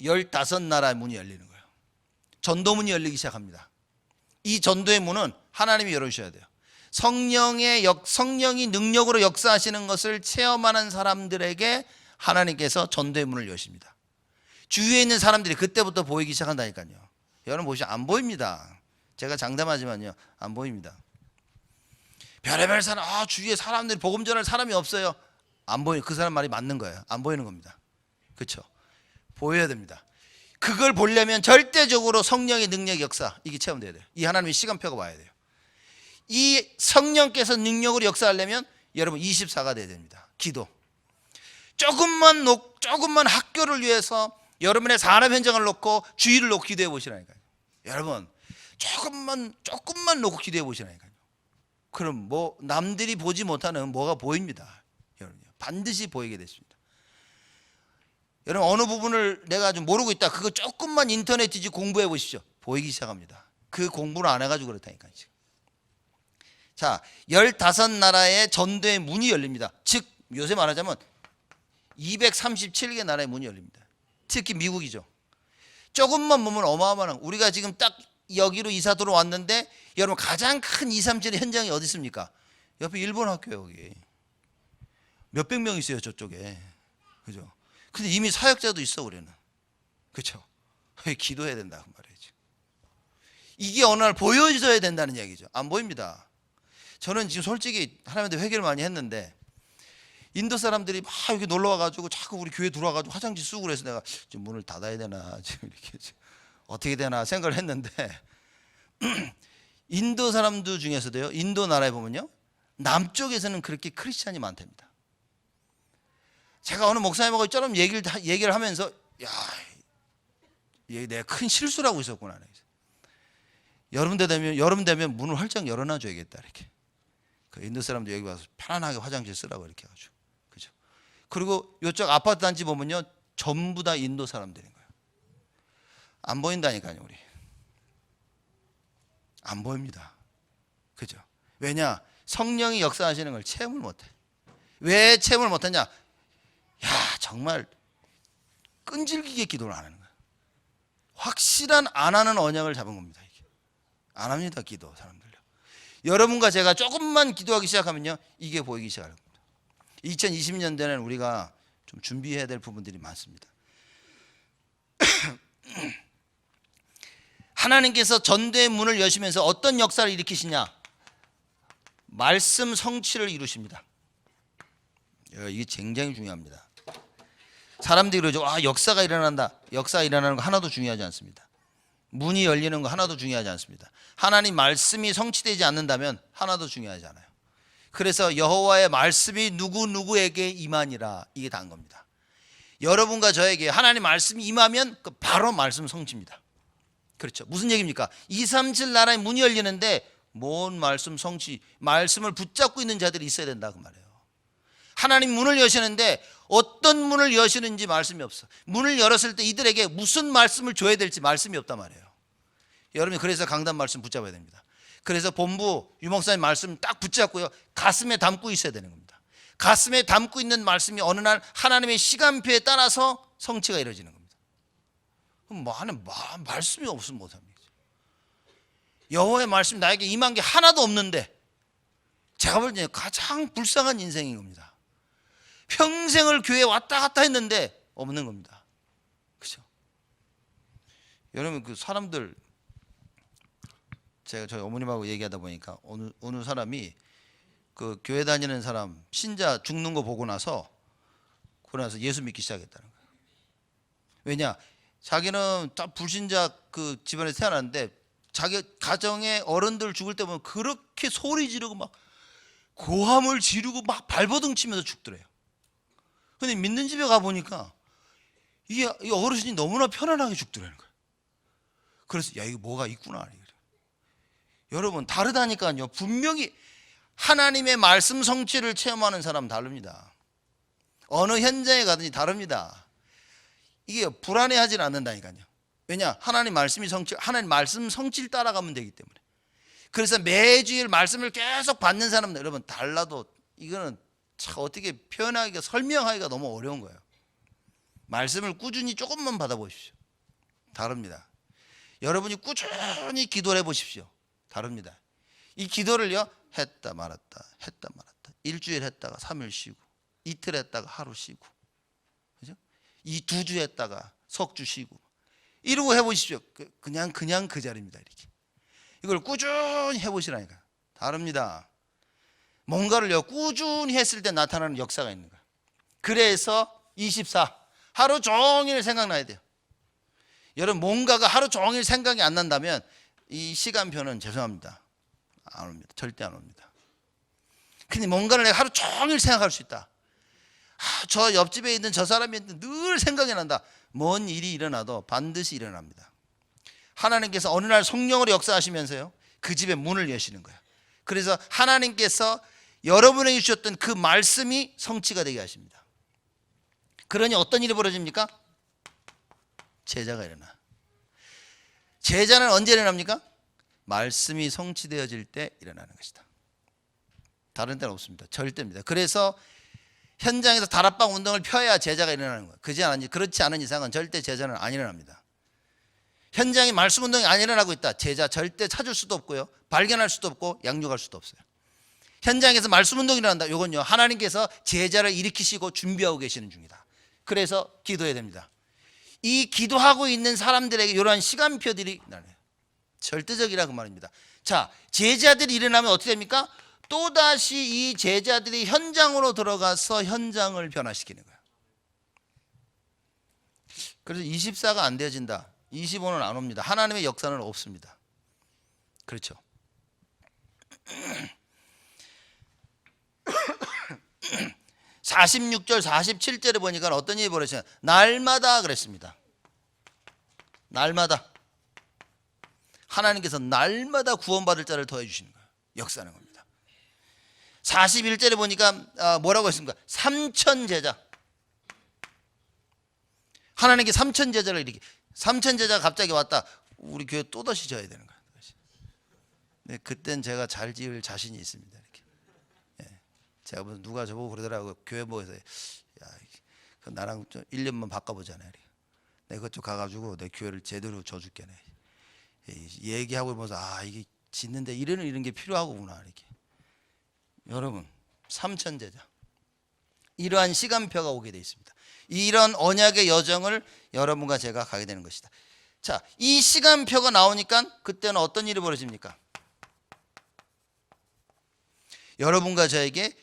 15나라의 문이 열리는 거예요. 전도문이 열리기 시작합니다. 이 전도의 문은 하나님이 열어주셔야 돼요. 성령이 능력으로 역사하시는 것을 체험하는 사람들에게 하나님께서 전도의 문을 여십니다. 주위에 있는 사람들이 그때부터 보이기 시작한다니까요. 여러분 보시면 안 보입니다. 제가 장담하지만요, 안 보입니다. 별의별 사람, 주위에 사람들이 복음 전할 사람이 없어요. 안 보이는, 그 사람 말이 맞는 거예요. 안 보이는 겁니다. 그렇죠? 보여야 됩니다. 그걸 보려면 절대적으로 성령의 능력 역사, 이게 체험돼야 돼요. 이 하나님의 시간표가 와야 돼요. 이 성령께서 능력으로 역사하려면 여러분 24가 돼야 됩니다. 기도. 조금만 학교를 위해서 여러분의 산업 현장을 놓고 주의를 놓고 기도해 보시라니까요. 여러분 조금만 놓고 기도해 보시라니까요. 그럼 남들이 보지 못하는 뭐가 보입니다. 여러분 반드시 보이게 됐습니다. 여러분 어느 부분을 내가 좀 모르고 있다, 그거 조금만 인터넷 뒤지 공부해 보십시오. 보이기 시작합니다. 그 공부를 안 해가지고 그렇다니까요. 자, 15나라의 전도의 문이 열립니다. 즉 요새 말하자면 237개 나라의 문이 열립니다. 특히 미국이죠. 조금만 보면 어마어마한, 우리가 지금 딱 여기로 이사 들어왔는데 여러분 가장 큰 237의 현장이 어디 있습니까? 옆에 일본 학교예요. 여기 몇백 명 있어요, 저쪽에. 그죠? 근데 이미 사역자도 있어, 우리는. 그렇죠? 기도해야 된다 그 말이죠. 이게 어느 날 보여줘야 된다는 얘기죠. 안 보입니다. 저는 지금 솔직히 하나님한테 회개를 많이 했는데 인도 사람들이 막 여기 놀러 와가지고 자꾸 우리 교회 들어와가지고 화장지 쓰고 그래서 내가 지금 문을 닫아야 되나, 지금 이렇게 어떻게 되나 생각을 했는데 인도 사람들 중에서도요, 인도 나라에 보면요, 남쪽에서는 그렇게 크리스찬이 많답니다. 제가 어느 목사님하고 좀 얘기를 하면서 얘 내가 큰 실수를 하고 있었구나. 여름 되면 문을 활짝 열어놔줘야겠다, 이렇게. 그 인도 사람도 여기 와서 편안하게 화장실 쓰라고 이렇게 해가지고, 그죠? 그리고 이쪽 아파트 단지 보면요, 전부 다 인도 사람들인 거예요. 안 보인다니까요. 우리 안 보입니다. 그죠? 왜냐? 성령이 역사하시는 걸 체험을 못해. 왜 체험을 못하냐? 야, 정말 끈질기게 기도를 안 하는 거예요. 확실한 안 하는 언약을 잡은 겁니다. 이게. 안 합니다. 기도 사람들요. 여러분과 제가 조금만 기도하기 시작하면요, 이게 보이기 시작할 겁니다. 2020년대는 우리가 좀 준비해야 될 부분들이 많습니다. 하나님께서 전도의 문을 여시면서 어떤 역사를 일으키시냐? 말씀 성취를 이루십니다. 이게 굉장히 중요합니다. 사람들이 그러죠. 역사가 일어난다. 역사가 일어나는 거 하나도 중요하지 않습니다. 문이 열리는 거 하나도 중요하지 않습니다. 하나님 말씀이 성취되지 않는다면 하나도 중요하지 않아요. 그래서 여호와의 말씀이 누구누구에게 임하니라, 이게 다인 겁니다. 여러분과 저에게 하나님 말씀이 임하면 바로 말씀 성취입니다. 그렇죠. 무슨 얘기입니까? 237 나라의 문이 열리는데 뭔 말씀 성취, 말씀을 붙잡고 있는 자들이 있어야 된다 그 말이에요. 하나님 문을 여시는데 어떤 문을 여시는지 말씀이 없어. 문을 열었을 때 이들에게 무슨 말씀을 줘야 될지 말씀이 없단 말이에요. 여러분이 그래서 강단 말씀 붙잡아야 됩니다. 그래서 본부 유목사님 말씀 딱 붙잡고요, 가슴에 담고 있어야 되는 겁니다. 가슴에 담고 있는 말씀이 어느 날 하나님의 시간표에 따라서 성취가 이루어지는 겁니다. 그럼 말씀이 없으면 못합니다. 여호와의 말씀이 나에게 임한 게 하나도 없는데 제가 볼 때 가장 불쌍한 인생인 겁니다. 평생을 교회에 왔다 갔다 했는데 없는 겁니다. 그렇죠? 여러분, 그 사람들, 제가 저희 어머님하고 얘기하다 보니까 어느 사람이 그 교회 다니는 사람 신자 죽는 거 보고 나서 예수 믿기 시작했다는 거예요. 왜냐? 자기는 딱 불신자 그 집안에 태어났는데 자기 가정의 어른들 죽을 때 보면 그렇게 소리 지르고 막 고함을 지르고 막 발버둥 치면서 죽더래요. 근데 믿는 집에 가보니까 이 어르신이 너무나 편안하게 죽더라는 거예요. 그래서 이거 뭐가 있구나. 여러분, 다르다니까요. 분명히 하나님의 말씀 성취를 체험하는 사람 다릅니다. 어느 현장에 가든지 다릅니다. 이게 불안해하지는 않는다니까요. 왜냐? 하나님 말씀이 하나님 말씀 성취를 따라가면 되기 때문에. 그래서 매주일 말씀을 계속 받는 사람들, 여러분 달라도 이거는 참 어떻게 표현하기가, 설명하기가 너무 어려운 거예요. 말씀을 꾸준히 조금만 받아보십시오. 다릅니다. 여러분이 꾸준히 기도를 해보십시오. 다릅니다. 이 기도를요, 했다 말았다 했다 말았다, 일주일 했다가 3일 쉬고, 이틀 했다가 하루 쉬고, 그죠? 이 2주 했다가 석 주 쉬고, 이러고 해보십시오. 그냥 그 자리입니다. 이렇게 이걸 꾸준히 해보시라니까. 다릅니다. 뭔가를요 꾸준히 했을 때 나타나는 역사가 있는 거예요. 그래서 24 하루 종일 생각나야 돼요. 여러분, 뭔가가 하루 종일 생각이 안 난다면 이 시간표는 죄송합니다, 안 옵니다. 절대 안 옵니다. 근데 뭔가를 내가 하루 종일 생각할 수 있다. 저 옆집에 있는 저 사람이 늘 생각이 난다. 뭔 일이 일어나도 반드시 일어납니다. 하나님께서 어느 날 성령으로 역사하시면서요, 그 집의 문을 여시는 거예요. 그래서 하나님께서 여러분에게 주셨던 그 말씀이 성취가 되게 하십니다. 그러니 어떤 일이 벌어집니까? 제자가 일어나. 제자는 언제 일어납니까? 말씀이 성취되어질 때 일어나는 것이다. 다른 데는 없습니다. 절대입니다. 그래서 현장에서 다락방 운동을 펴야 제자가 일어나는 거예요. 그렇지 않은 이상은 절대 제자는 안 일어납니다. 현장에 말씀 운동이 안 일어나고 있다, 제자 절대 찾을 수도 없고요, 발견할 수도 없고 양육할 수도 없어요. 현장에서 말씀 운동이 일어난다, 이건요 하나님께서 제자를 일으키시고 준비하고 계시는 중이다. 그래서 기도해야 됩니다. 이 기도하고 있는 사람들에게 이러한 시간표들이 나네요. 절대적이라 그 말입니다. 자, 제자들이 일어나면 어떻게 됩니까? 또다시 이 제자들이 현장으로 들어가서 현장을 변화시키는 거예요. 그래서 24가 안 되어진다, 25는 안 옵니다. 하나님의 역사는 없습니다. 그렇죠? 46절 47절에 보니까 어떤 일이 벌어지냐, 날마다 그랬습니다. 날마다 하나님께서 날마다 구원받을 자를 더해 주시는 거예요. 역사하는 겁니다. 41절에 보니까 뭐라고 했습니까? 3,000 제자, 하나님께 삼천 제자를 이렇게, 삼천 제자가 갑자기 왔다. 우리 교회 또다시 져야 되는 거예요. 근데 그땐 제가 잘 지을 자신이 있습니다. 이렇게. 예. 제가 무슨 누가 저보고 그러더라고요. 교회 모여서 야, 나랑 좀 1년만 바꿔보잖아요. 이렇게. 내가 그쪽 가가지고 내 교회를 제대로 져줄게. 얘기하고 보면서 이게 짓는데 이런 게 필요하구나. 이렇게. 여러분, 삼천 제자. 이러한 시간표가 오게 되어 있습니다. 이런 언약의 여정을 여러분과 제가 가게 되는 것이다. 자, 이 시간표가 나오니까 그때는 어떤 일이 벌어집니까? 여러분과 저에게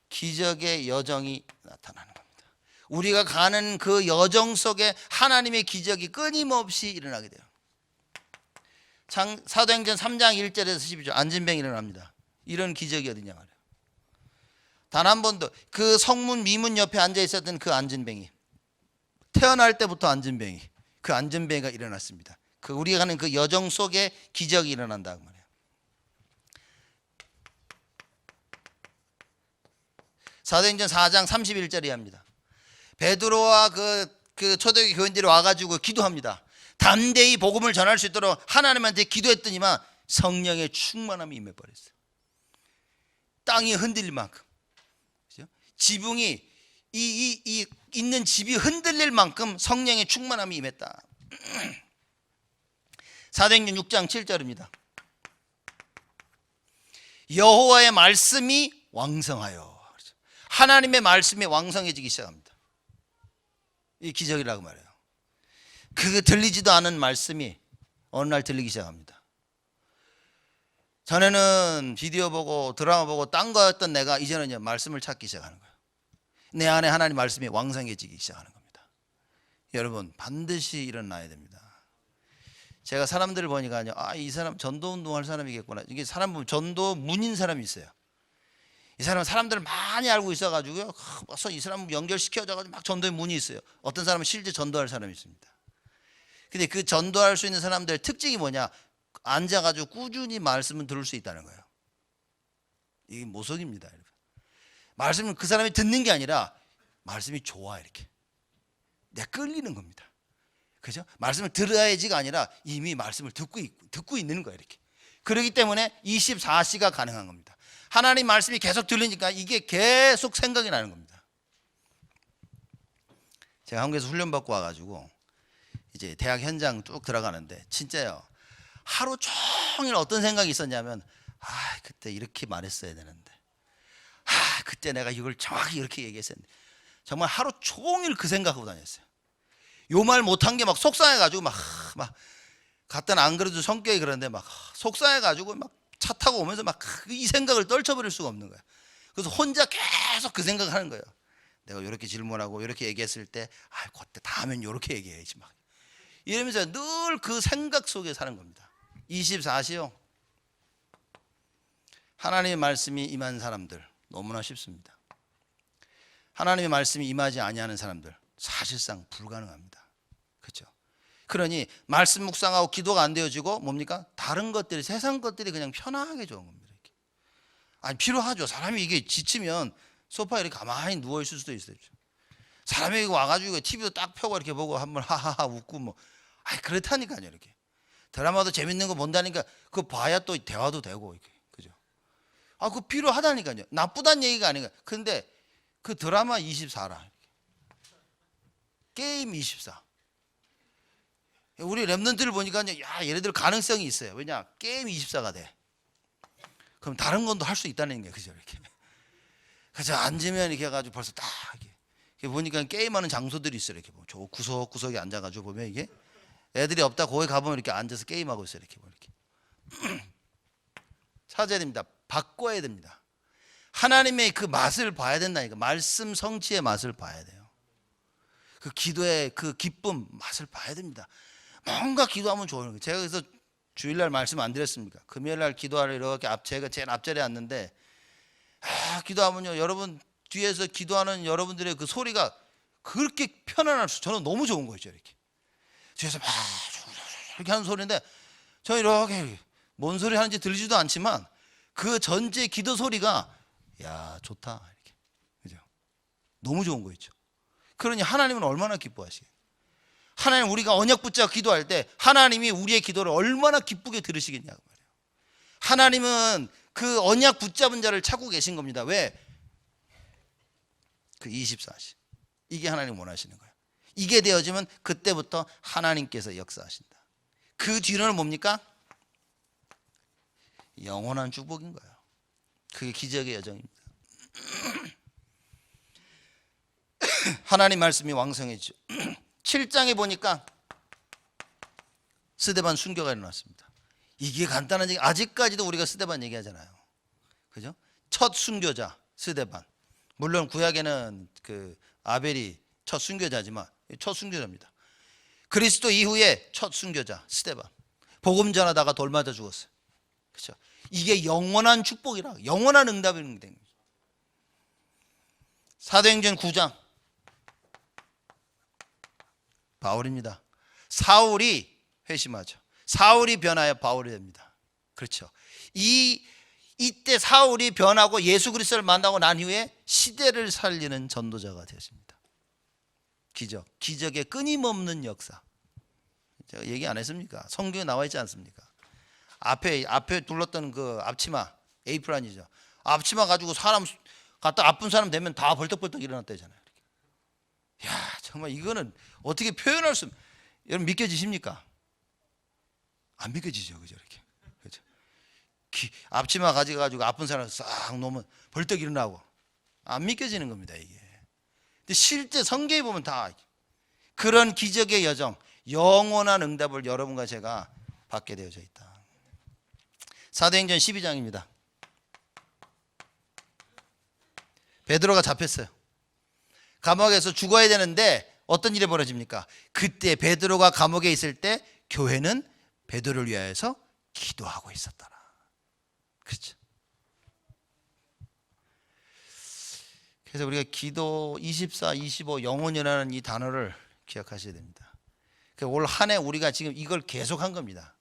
기적의 여정이 나타나는 겁니다. 우리가 가는 그 여정 속에 하나님의 기적이 끊임없이 일어나게 돼요. 사도행전 3장 1절에서 12절 안진뱅이 일어납니다. 이런 기적이 어디냐 말이에요. 단 한 번도 그 성문 미문 옆에 앉아 있었던 그 안진뱅이, 태어날 때부터 안진뱅이, 그 안진뱅이가 일어났습니다. 그 우리가 가는 그 여정 속에 기적이 일어난다 그 말이에요. 사도행전 4장 31절에 합니다. 베드로와 그 초대교회 교인들이 와가지고 기도합니다. 담대히 복음을 전할 수 있도록 하나님한테 기도했더니만 성령의 충만함이 임해버렸어요. 땅이 흔들릴 만큼, 그렇죠? 지붕이 이 있는 집이 흔들릴 만큼 성령의 충만함이 임했다. 사도행전 6장 7절입니다. 여호와의 말씀이 왕성하여, 하나님의 말씀이 왕성해지기 시작합니다. 이 기적이라고 말해요. 그 들리지도 않은 말씀이 어느 날 들리기 시작합니다. 전에는 비디오 보고 드라마 보고 딴 거였던 내가 이제는 말씀을 찾기 시작하는 거예요. 내 안에 하나님 말씀이 왕성해지기 시작하는 겁니다. 여러분, 반드시 일어나야 됩니다. 제가 사람들을 보니까 이 사람 전도 운동할 사람이겠구나. 이게 사람 보면 전도 문인 사람이 있어요. 이 사람은 사람들을 많이 알고 있어가지고요, 와서 이 사람 연결시켜줘가지고 막 전도의 문이 있어요. 어떤 사람은 실제 전도할 사람이 있습니다. 근데 그 전도할 수 있는 사람들의 특징이 뭐냐? 앉아가지고 꾸준히 말씀을 들을 수 있다는 거예요. 이게 모성입니다, 여러분. 말씀은 그 사람이 듣는 게 아니라 말씀이 좋아, 이렇게. 내가 끌리는 겁니다. 그죠? 말씀을 들어야지가 아니라 이미 말씀을 듣고 있는 거예요, 이렇게. 그렇기 때문에 24시가 가능한 겁니다. 하나님 말씀이 계속 들리니까 이게 계속 생각이 나는 겁니다. 제가 한국에서 훈련받고 와가지고 이제 대학 현장 쭉 들어가는데 진짜요, 하루 종일 어떤 생각이 있었냐면, 그때 이렇게 말했어야 되는데, 그때 내가 이걸 정확히 이렇게 얘기했어야 되는데, 정말 하루 종일 그 생각하고 다녔어요. 요 말 못한 게 막 속상해가지고 막 갖다는 안 그래도 성격이 그런데 막 속상해가지고 막 차 타고 오면서 막 이 생각을 떨쳐버릴 수가 없는 거야. 그래서 혼자 계속 그 생각을 하는 거예요. 내가 이렇게 질문하고 이렇게 얘기했을 때, 그때 다음엔 이렇게 얘기해야지 막 이러면서 늘 그 생각 속에 사는 겁니다. 24시요. 하나님의 말씀이 임한 사람들 너무나 쉽습니다. 하나님의 말씀이 임하지 아니하는 사람들 사실상 불가능합니다. 그렇죠? 그러니 말씀 묵상하고 기도가 안 되어지고 뭡니까? 다른 것들이, 세상 것들이 그냥 편하게 좋은 겁니다. 이렇게. 필요하죠. 사람이 이게 지치면 소파에 이렇게 가만히 누워 있을 수도 있어요. 사람이 와가지고 TV도 딱 펴고 이렇게 보고 한번 하하하 웃고 뭐, 그렇다니까요. 이렇게 드라마도 재밌는 거 본다니까 그거 봐야 또 대화도 되고, 이렇게. 그죠? 그거 필요하다니까요. 나쁘다는 얘기가 아닌가. 근데 그 드라마 24라, 게임 24. 우리 랩런트를 보니까 얘네들 가능성이 있어요. 왜냐? 게임 24가 돼. 그럼 다른 건도 할 수 있다는 게, 그죠? 이렇게. 그래서 앉으면 이렇게 해가지고 벌써 딱 이렇게 보니까 게임하는 장소들이 있어요. 이렇게 저 구석구석에 앉아가지고 보면 이게 애들이 없다 거기 가보면 이렇게 앉아서 게임하고 있어요. 이렇게 이렇게. 찾아야 됩니다. 바꿔야 됩니다. 하나님의 그 맛을 봐야 된다니까. 말씀 성취의 맛을 봐야 돼요. 그 기도의 그 기쁨 맛을 봐야 됩니다. 뭔가 기도하면 좋은 거예요. 제가 그래서 주일날 말씀 안 드렸습니까? 금요일날 기도하러 이렇게 제가 제일 앞자리에 앉는데, 기도하면요, 여러분 뒤에서 기도하는 여러분들의 그 소리가 그렇게 편안할 수, 저는 너무 좋은 거죠. 이렇게 뒤에서 막 이렇게 하는 소리인데, 저 이렇게 뭔 소리 하는지 들리지도 않지만 그 전체 기도 소리가 좋다, 이렇게. 그죠? 너무 좋은 거 있죠. 그러니 하나님은 얼마나 기뻐하시겠어요. 하나님, 우리가 언약 붙잡고 기도할 때 하나님이 우리의 기도를 얼마나 기쁘게 들으시겠냐고 말이에요. 하나님은 그 언약 붙잡은 자를 찾고 계신 겁니다. 왜? 그 24시. 이게 하나님 원하시는 거예요. 이게 되어지면 그때부터 하나님께서 역사하신다. 그 뒤로는 뭡니까? 영원한 축복인 거예요. 그게 기적의 여정입니다. 하나님 말씀이 왕성해지죠. 7장에 보니까 스데반 순교가 일어났습니다. 이게 간단한 얘기, 아직까지도 우리가 스데반 얘기하잖아요. 그죠? 첫 순교자 스데반. 물론 구약에는 그 아벨이 첫 순교자지만 첫 순교자입니다. 그리스도 이후에 첫 순교자 스데반. 복음 전하다가 돌 맞아 죽었어요. 그렇죠? 이게 영원한 축복이라, 영원한 응답이 된 거죠. 사도행전 9장 바울입니다. 사울이 회심하죠. 사울이 변하여 바울이 됩니다. 그렇죠. 이때 사울이 변하고 예수 그리스도를 만나고 난 후에 시대를 살리는 전도자가 되었습니다. 기적의 끊임없는 역사. 제가 얘기 안 했습니까? 성경에 나와 있지 않습니까? 앞에 둘렀던 그 앞치마, 에이프란이죠. 앞치마 가지고 사람 갖다 아픈 사람 되면 다 벌떡벌떡 일어났다잖아요. 야, 정말 이거는 어떻게 표현할 수, 여러분 믿겨지십니까? 안 믿겨지죠, 그죠? 이렇게. 그죠? 앞치마 가지고 아픈 사람 싹 놓으면 벌떡 일어나고 안 믿겨지는 겁니다, 이게. 근데 실제 성경에 보면 다 그런 기적의 여정, 영원한 응답을 여러분과 제가 받게 되어져 있다. 사도행전 12장입니다. 베드로가 잡혔어요. 감옥에서 죽어야 되는데 어떤 일이 벌어집니까? 그때 베드로가 감옥에 있을 때 교회는 베드로를 위하여서 기도하고 있었더라. 그렇죠. 그래서 우리가 기도 24, 25 영원이라는 이 단어를 기억하셔야 됩니다. 올 한 해 우리가 지금 이걸 계속한 겁니다.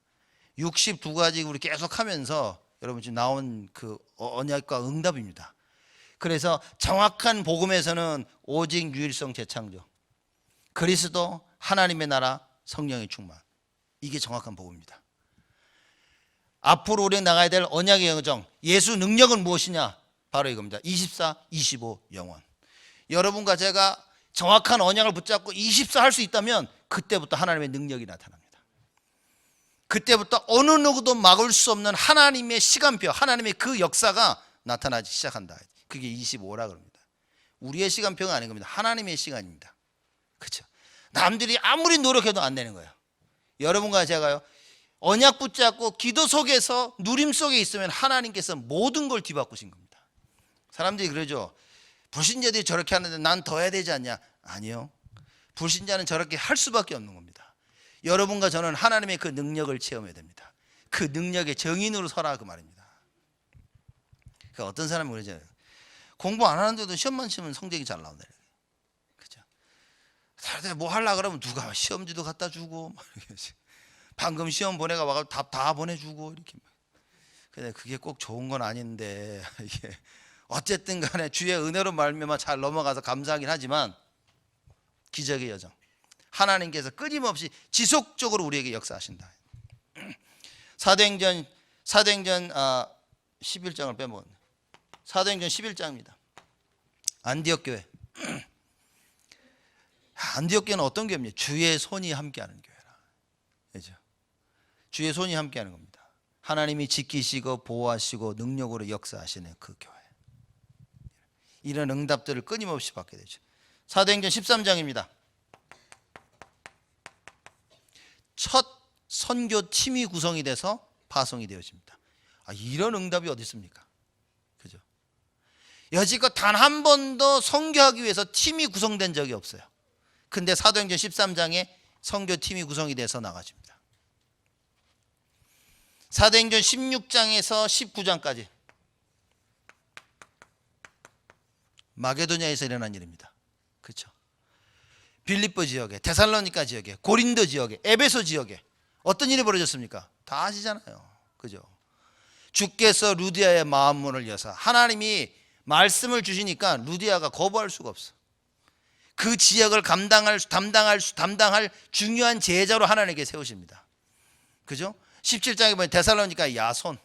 62가지 우리 계속하면서 여러분 지금 나온 그 언약과 응답입니다. 그래서 정확한 복음에서는 오직 유일성 재창조, 그리스도, 하나님의 나라, 성령의 충만, 이게 정확한 복음입니다. 앞으로 우리가 나가야 될 언약의 여정, 예수 능력은 무엇이냐? 바로 이겁니다. 24, 25 영원. 여러분과 제가 정확한 언약을 붙잡고 24 할 수 있다면 그때부터 하나님의 능력이 나타납니다. 그때부터 어느 누구도 막을 수 없는 하나님의 시간표, 하나님의 그 역사가 나타나기 시작한다. 그게 25라 그럽니다. 우리의 시간표가 아닌 겁니다. 하나님의 시간입니다. 그렇죠? 남들이 아무리 노력해도 안 되는 거예요. 여러분과 제가요, 언약 붙잡고 기도 속에서 누림 속에 있으면 하나님께서 모든 걸 뒤바꾸신 겁니다. 사람들이 그러죠. 불신자들이 저렇게 하는데 난 더 해야 되지 않냐? 아니요. 불신자는 저렇게 할 수밖에 없는 겁니다. 여러분과 저는 하나님의 그 능력을 체험해야 됩니다. 그 능력의 정인으로 서라 그 말입니다. 그러니까 어떤 사람이 그러죠. 공부 안 하는데도 시험만 치면 성적이 잘 나온다. 그죠? 다들 뭐 하려고 그러면 누가 시험지도 갖다 주고, 방금 시험 보내가 와서 답 다 보내주고, 이렇게. 근데 그게 꼭 좋은 건 아닌데, 이게 어쨌든 간에 주의 은혜로 말미암아 잘 넘어가서 감사하긴 하지만, 기적의 여정. 하나님께서 끊임없이 지속적으로 우리에게 역사하신다. 사도행전 11장을 빼먹었네. 사도행전 11장입니다. 안디옥 교회. 안디옥 교회는 어떤 교회입니까? 주의 손이 함께하는 교회라. 그렇죠? 주의 손이 함께하는 겁니다. 하나님이 지키시고 보호하시고 능력으로 역사하시는 그 교회. 이런 응답들을 끊임없이 받게 되죠. 사도행전 13장입니다. 첫 선교 팀이 구성이 돼서 파송이 되어집니다. 이런 응답이 어디 있습니까? 그죠? 여지껏 단 한 번도 선교하기 위해서 팀이 구성된 적이 없어요. 근데 사도행전 13장에 선교팀이 구성이 돼서 나가집니다. 사도행전 16장에서 19장까지 마게도냐에서 일어난 일입니다. 그렇죠? 빌립보 지역에, 데살로니가 지역에, 고린도 지역에, 에베소 지역에 어떤 일이 벌어졌습니까? 다 아시잖아요. 그죠? 주께서 루디아의 마음 문을 여사 하나님이 말씀을 주시니까 루디아가 거부할 수가 없어. 그 지역을 담당할 중요한 제자로 하나님께 세우십니다. 그죠? 17장에 보면 데살로니가 야손,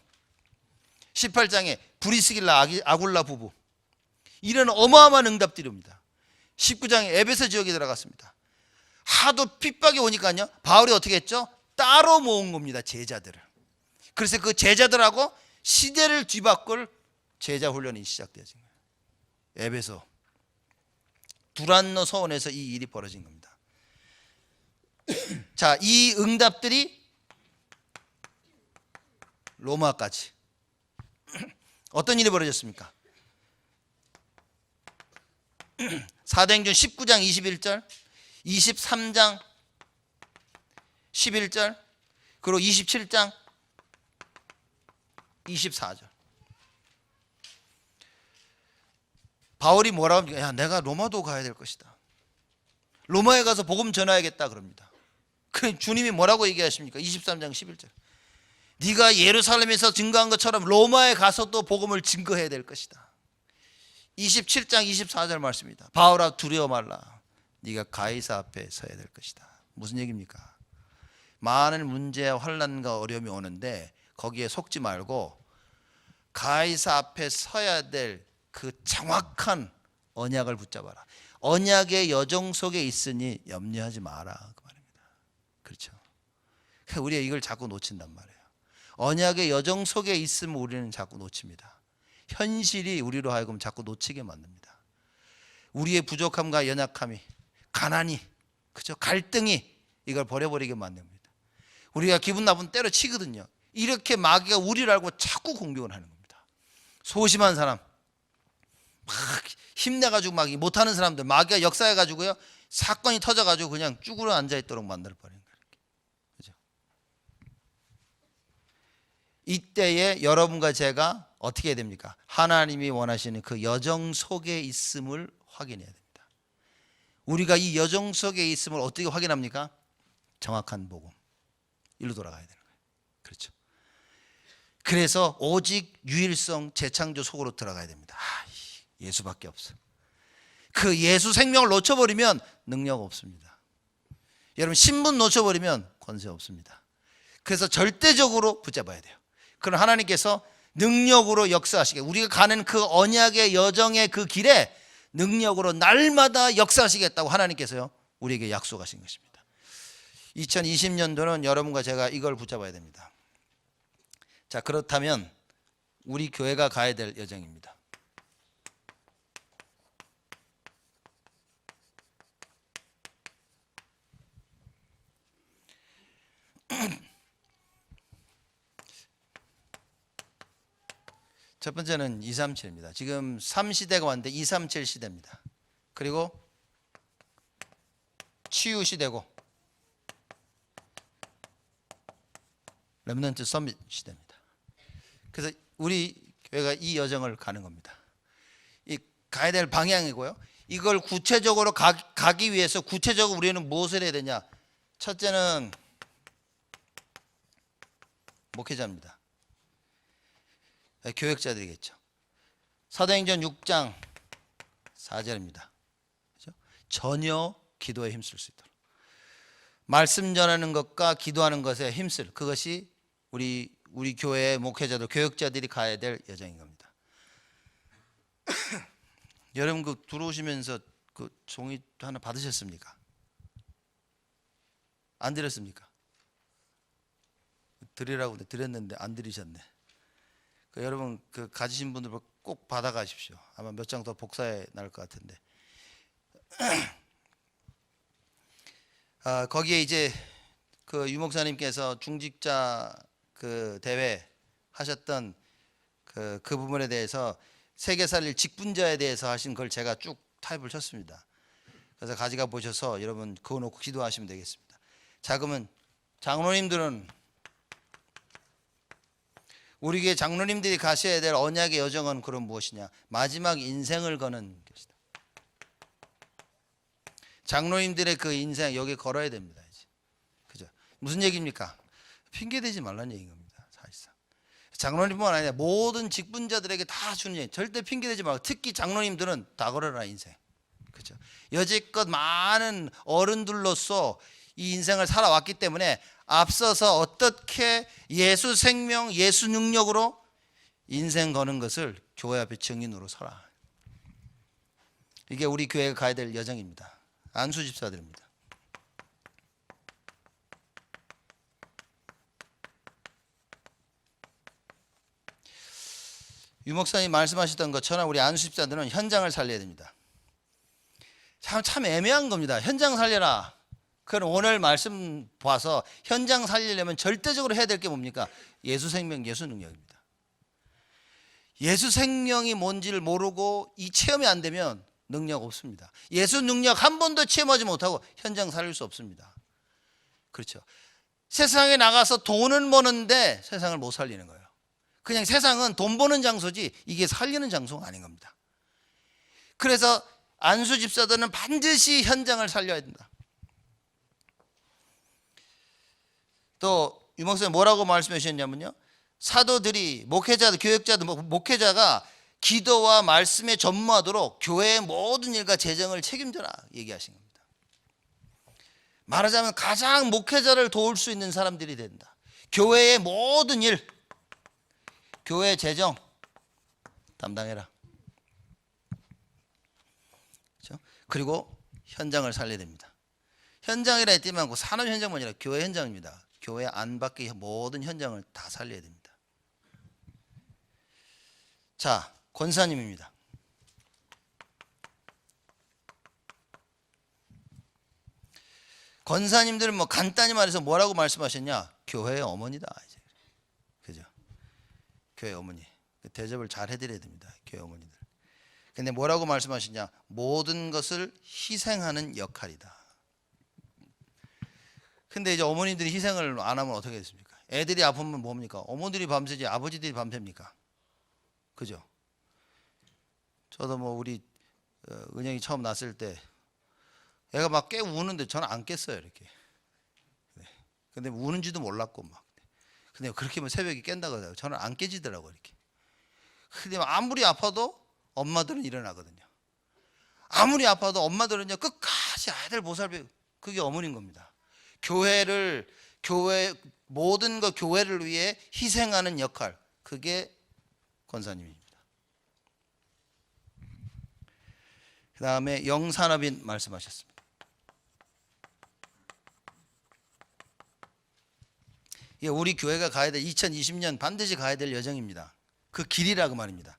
18장에 브리스길라 아굴라 부부, 이런 어마어마한 응답들입니다. 19장에 에베소 지역에 들어갔습니다. 하도 핍박이 오니까요, 바울이 어떻게 했죠? 따로 모은 겁니다, 제자들을. 그래서 그 제자들하고 시대를 뒤바꿀 제자 훈련이 시작되어진 거예요. 에베소 두란노 서원에서 이 일이 벌어진 겁니다. 자, 이 응답들이 로마까지 어떤 일이 벌어졌습니까? 사도행전 19장 21절, 23장 11절, 그리고 27장 24절. 바울이 뭐라고 합니까? 야, 내가 로마도 가야 될 것이다. 로마에 가서 복음 전해야겠다 그럽니다. 그 주님이 뭐라고 얘기하십니까? 23장 11절. 네가 예루살렘에서 증거한 것처럼 로마에 가서도 복음을 증거해야 될 것이다. 27장 24절 말씀입니다. 바울아, 두려워 말라. 네가 가이사 앞에 서야 될 것이다. 무슨 얘기입니까? 많은 문제와 환난과 어려움이 오는데 거기에 속지 말고 가이사 앞에 서야 될 그 정확한 언약을 붙잡아라. 언약의 여정 속에 있으니 염려하지 마라, 그 말입니다. 그렇죠? 우리가 이걸 자꾸 놓친단 말이에요. 언약의 여정 속에 있으면 우리는 자꾸 놓칩니다. 현실이 우리로 하여금 자꾸 놓치게 만듭니다. 우리의 부족함과 연약함이, 가난이, 그죠? 갈등이 이걸 버려버리게 만듭니다. 우리가 기분 나쁜 때려치거든요. 이렇게 마귀가 우리를 알고 자꾸 공격을 하는 겁니다. 소심한 사람, 막 힘내가지고 막 못하는 사람들, 마귀가 역사해가지고요, 사건이 터져가지고 그냥 쭈그려 앉아있도록 만들어버리는 거예요. 그죠? 이때에 여러분과 제가 어떻게 해야 됩니까? 하나님이 원하시는 그 여정 속에 있음을 확인해야 됩니다. 우리가 이 여정 속에 있음을 어떻게 확인합니까? 정확한 복음, 일로 돌아가야 되는 거예요. 그렇죠? 그래서 오직 유일성 재창조 속으로 들어가야 됩니다. 예수밖에 없어. 그 예수 생명을 놓쳐버리면 능력 없습니다. 여러분, 신분 놓쳐버리면 권세 없습니다. 그래서 절대적으로 붙잡아야 돼요. 그럼 하나님께서 능력으로 역사하시게, 우리가 가는 그 언약의 여정의 그 길에 능력으로 날마다 역사하시겠다고 하나님께서요, 우리에게 약속하신 것입니다. 2020년도는 여러분과 제가 이걸 붙잡아야 됩니다. 자, 그렇다면 우리 교회가 가야 될 여정입니다. 첫 번째는 237입니다. 지금 3시대가 왔는데 237 시대입니다. 그리고 치유 시대고 렘넌트 서밋 시대입니다. 그래서 우리 교회가 이 여정을 가는 겁니다. 이 가야 될 방향이고요. 이걸 구체적으로 가기 위해서 구체적으로 우리는 무엇을 해야 되냐? 첫째는 목회자입니다. 교역자들이겠죠. 사도행전 6장 4절입니다. 그렇죠? 전혀 기도에 힘쓸 수 있도록, 말씀 전하는 것과 기도하는 것에 힘쓸, 그것이 우리 교회의 목회자들, 교역자들이 가야 될 여정인 겁니다. 여러분, 그 들어오시면서 그 종이 하나 받으셨습니까? 안 드렸습니까? 드리라고 드렸는데 안 드리셨네. 여러분, 그 가지신 분들 꼭 받아가십시오. 아마 몇 장 더 복사해 날 것 같은데. 거기에 이제 그 유목사님께서 중직자 그 대회 하셨던 그 부분에 대해서 세계 살릴 직분자에 대해서 하신 걸 제가 쭉 타입을 쳤습니다. 그래서 가져가 보셔서 여러분 그거 놓고 기도하시면 되겠습니다. 자, 그러면 장로님들은, 우리 교회 장로님들이 가셔야 될 언약의 여정은 그럼 무엇이냐? 마지막 인생을 거는 것이다. 장로님들의 그 인생 여기 걸어야 됩니다. 이제. 그죠? 무슨 얘기입니까? 핑계 대지 말라는 얘기인 겁니다. 사실상 장로님뿐만 아니라 모든 직분자들에게 다 주는 얘기. 절대 핑계 대지 말고, 특히 장로님들은 다 걸어라 인생. 그렇죠? 여지껏 많은 어른들로서 이 인생을 살아왔기 때문에 앞서서 어떻게 예수 생명, 예수 능력으로 인생 거는 것을 교회 앞에 증인으로 서라. 이게 우리 교회가 가야 될 여정입니다. 안수 집사들입니다. 유 목사님 말씀하셨던 것처럼 우리 안수 집사들은 현장을 살려야 됩니다. 참 애매한 겁니다. 현장 살려라. 그럼 오늘 말씀 봐서 현장 살리려면 절대적으로 해야 될 게 뭡니까? 예수 생명, 예수 능력입니다. 예수 생명이 뭔지를 모르고 이 체험이 안 되면 능력 없습니다. 예수 능력 한 번도 체험하지 못하고 현장 살릴 수 없습니다. 그렇죠? 세상에 나가서 돈은 버는데 세상을 못 살리는 거예요. 그냥 세상은 돈 버는 장소지 이게 살리는 장소가 아닌 겁니다. 그래서 안수 집사들은 반드시 현장을 살려야 된다. 또 유 목사님 뭐라고 말씀해 주셨냐면요, 사도들이 목회자들, 교역자들, 목회자가 기도와 말씀에 전무하도록 교회의 모든 일과 재정을 책임져라 얘기하신 겁니다. 말하자면 가장 목회자를 도울 수 있는 사람들이 된다. 교회의 모든 일, 교회 재정 담당해라. 그렇죠? 그리고 현장을 살려야 됩니다. 현장이라 했지만 그 산업 현장만 아니라 교회 현장입니다. 교회 안팎의 모든 현장을 다 살려야 됩니다. 자, 권사님입니다. 권사님들은 뭐 간단히 말해서 뭐라고 말씀하셨냐? 교회의 어머니다. 이제. 그죠? 교회 어머니. 대접을 잘 해드려야 됩니다. 교회 어머니들. 근데 뭐라고 말씀하시냐? 모든 것을 희생하는 역할이다. 근데 이제 어머니들이 희생을 안 하면 어떻게 됐습니까? 애들이 아프면 뭡니까? 어머니들이 밤새지 아버지들이 밤새입니까? 그죠? 저도 뭐 우리 은영이 처음 낳았을 때 애가 막 깨 우는데 저는 안 깼어요, 이렇게. 근데 우는지도 몰랐고 막. 근데 그렇게 새벽에 깬다고 해요. 저는 안 깨지더라고 이렇게. 근데 아무리 아파도 엄마들은 일어나거든요. 아무리 아파도 엄마들은요 끝까지 아이들 보살피. 그게 어머니인 겁니다. 교회 모든 거 교회를 위해 희생하는 역할, 그게 권사님입니다. 그 다음에 영산업인 말씀하셨습니다. 이게 우리 교회가 가야 될 2020년 반드시 가야 될 여정입니다. 그 길이라고 말입니다.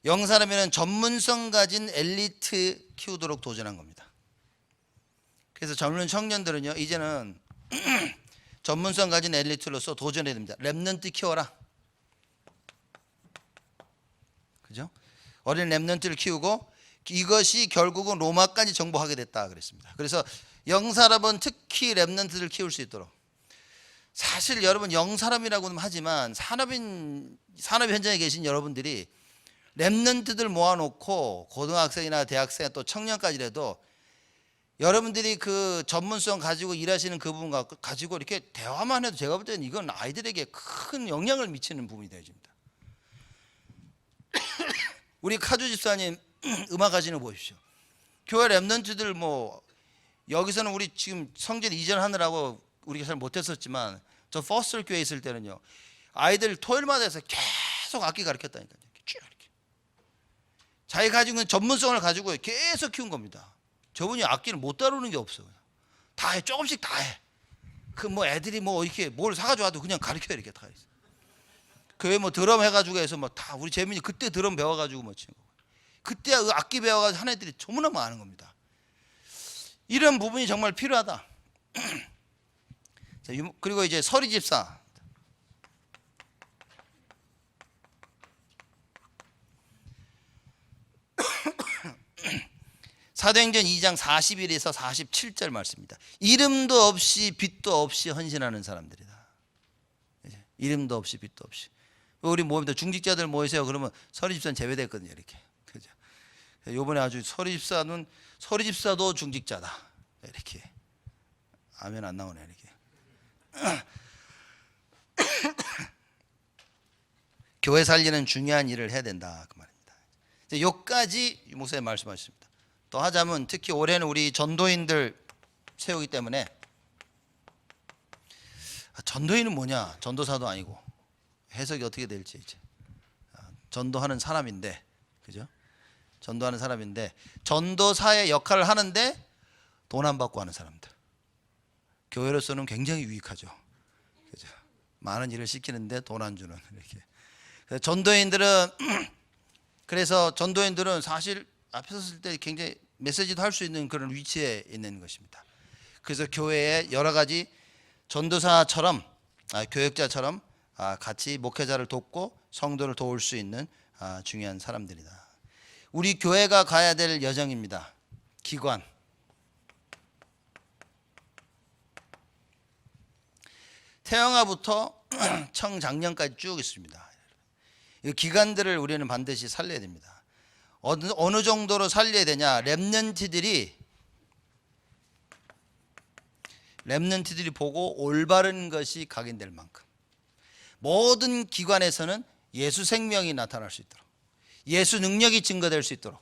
영산업인은 전문성 가진 엘리트 키우도록 도전한 겁니다. 그래서 젊은 청년들은요 이제는 전문성 가진 엘리트로서 도전해야 됩니다. 렘넌트 키워라. 그죠? 어린 렘넌트를 키우고 이것이 결국은 로마까지 정복하게 됐다 그랬습니다. 그래서 영사람은 특히 렘넌트를 키울 수 있도록. 사실 여러분 영사람이라고는 하지만 산업 현장에 계신 여러분들이 렘넌트들 모아놓고 고등학생이나 대학생 또 청년까지라도 여러분들이 그 전문성 가지고 일하시는 그 부분 가지고 이렇게 대화만 해도 제가 볼 때는 이건 아이들에게 큰 영향을 미치는 부분이 되어집니다. 우리 카주 집사님 음악 하시는 거 보십시오. 교회 렘넌트들 뭐 여기서는 우리 지금 성전 이전하느라고 우리가 잘 못했었지만 저 퍼스트 교회 있을 때는요 아이들 토요일마다 해서 계속 악기 가르쳤다니까요. 쭉 이렇게 자기 가지고 있는 전문성을 가지고 계속 키운 겁니다. 저분이 악기를 못 다루는 게 없어. 다 해. 조금씩 다 해. 그 뭐 애들이 뭐 이렇게 뭘 사가지고 와도 그냥 가르쳐요. 이렇게 다 있어. 교회 뭐 드럼 해가지고 해서 뭐 다 우리 재민이 그때 드럼 배워가지고 뭐 치는 거. 그때 악기 배워가지고 한 애들이 너무나 많은 겁니다. 이런 부분이 정말 필요하다. 그리고 이제 서리 집사. 사도행전 2장 41에서 47절 말씀입니다. 이름도 없이 빛도 없이 헌신하는 사람들이다. 이름도 없이 빛도 없이. 우리 모임도 중직자들 모이세요. 그러면 서리 집사는 제외됐거든요. 이렇게. 그죠? 요번에 아주 서리 집사도 중직자다. 이렇게. 아멘 안 나오네. 이렇게. 교회 살리는 중요한 일을 해야 된다. 그 말입니다. 여기까지 유 목사님 말씀하셨습니다. 또 하자면 특히 올해는 우리 전도인들 세우기 때문에, 전도인은 뭐냐? 전도사도 아니고 해석이 어떻게 될지 이제 전도하는 사람인데, 그죠? 전도하는 사람인데 전도사의 역할을 하는데 돈 안 받고 하는 사람들, 교회로서는 굉장히 유익하죠. 그죠? 많은 일을 시키는데 돈 안 주는, 이렇게. 그래서 전도인들은 사실 앞에 섰을 때 굉장히 메시지도 할 수 있는 그런 위치에 있는 것입니다. 그래서 교회에 여러 가지 전도사처럼, 교역자처럼 같이 목회자를 돕고 성도를 도울 수 있는 중요한 사람들이다. 우리 교회가 가야 될 여정입니다. 기관. 태영아부터 청장년까지 쭉 있습니다. 이 기관들을 우리는 반드시 살려야 됩니다. 어느 정도로 살려야 되냐? 렘넌트들이 보고 올바른 것이 각인될 만큼 모든 기관에서는 예수 생명이 나타날 수 있도록, 예수 능력이 증거될 수 있도록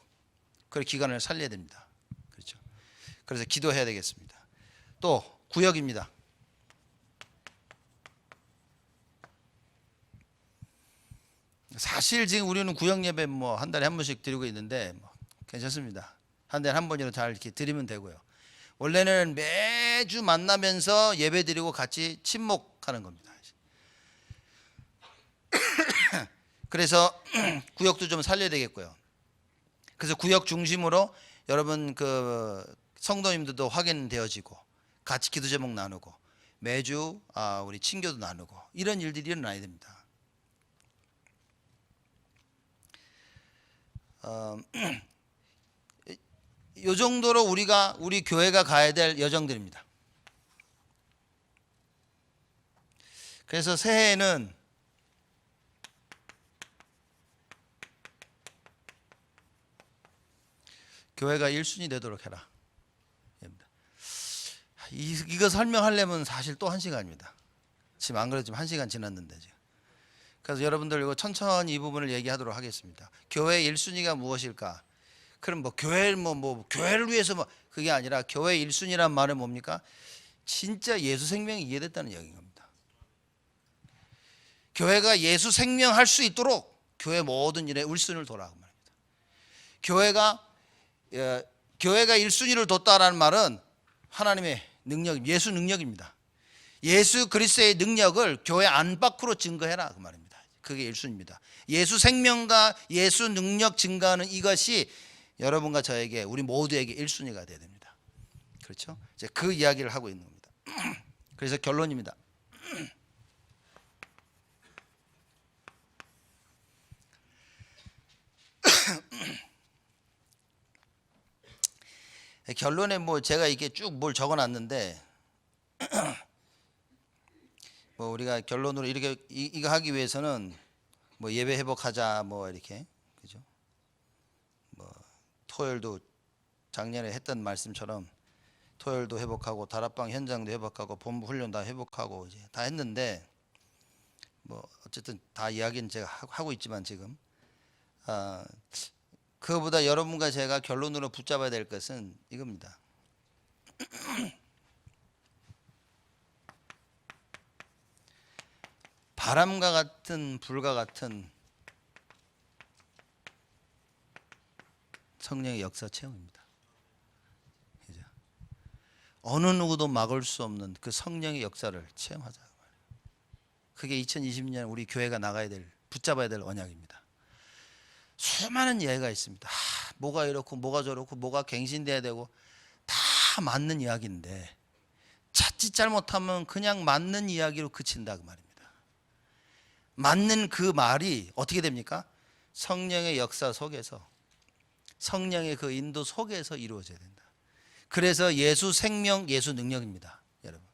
그 기관을 살려야 됩니다. 그렇죠? 그래서 기도해야 되겠습니다. 또 구역입니다. 사실 지금 우리는 구역 예배 뭐 한 달에 한 번씩 드리고 있는데 뭐 괜찮습니다. 한 달에 한 번이라도 잘 이렇게 드리면 되고요. 원래는 매주 만나면서 예배 드리고 같이 친목하는 겁니다. 그래서 구역도 좀 살려야 되겠고요. 그래서 구역 중심으로 여러분 그 성도님들도 확인되어지고 같이 기도 제목 나누고 매주 우리 친교도 나누고 이런 일들이 일어나야 됩니다. 이 정도로 우리 교회가 가야 될 여정들입니다. 그래서 새해에는 교회가 1순위 되도록 해라. 이거 설명하려면 사실 또 1시간입니다. 지금 안 그래도 지금 1시간 지났는데 지금. 그래서 여러분들 이거 천천히 이 부분을 얘기하도록 하겠습니다. 교회 1순위가 무엇일까? 그럼 뭐 교회를 위해서 그게 아니라 교회 1순위란 말은 뭡니까? 진짜 예수 생명이 이해됐다는 얘기인 겁니다. 교회가 예수 생명할 수 있도록 교회 모든 일에 1순위를 둬라 그 말입니다. 교회가 1순위를 뒀다라는 말은 하나님의 능력, 예수 능력입니다. 예수 그리스도의 능력을 교회 안팎으로 증거해라 그 말입니다. 그게 1순위입니다. 예수 생명과 예수 능력 증거하는 이것이 여러분과 저에게, 우리 모두에게 1순위가 되어야 됩니다. 그렇죠? 이제 그 이야기를 하고 있는 겁니다. 그래서 결론입니다. 결론에 제가 이게 쭉 뭘 적어놨는데 우리가 결론으로 이렇게 이거 하기 위해서는 예배 회복하자 이렇게, 그죠? 토요일도 작년에 했던 말씀처럼 토요일도 회복하고 다락방 현장도 회복하고 본부 훈련 다 회복하고 이제 다 했는데 어쨌든 다 이야기는 제가 하고 있지만 지금 그거보다 여러분과 제가 결론으로 붙잡아야 될 것은 이겁니다. 바람과 같은 불과 같은 성령의 역사 체험입니다. 그죠? 어느 누구도 막을 수 없는 그 성령의 역사를 체험하자. 그게 2020년 우리 교회가 나가야 될, 붙잡아야 될 언약입니다. 수많은 이야기가 있습니다. 뭐가 이렇고 뭐가 저렇고 뭐가 갱신돼야 되고 다 맞는 이야기인데 자칫 잘못하면 그냥 맞는 이야기로 그친다 그 말입니다. 맞는 그 말이 어떻게 됩니까? 성령의 역사 속에서, 성령의 그 인도 속에서 이루어져야 된다. 그래서 예수 생명, 예수 능력입니다, 여러분.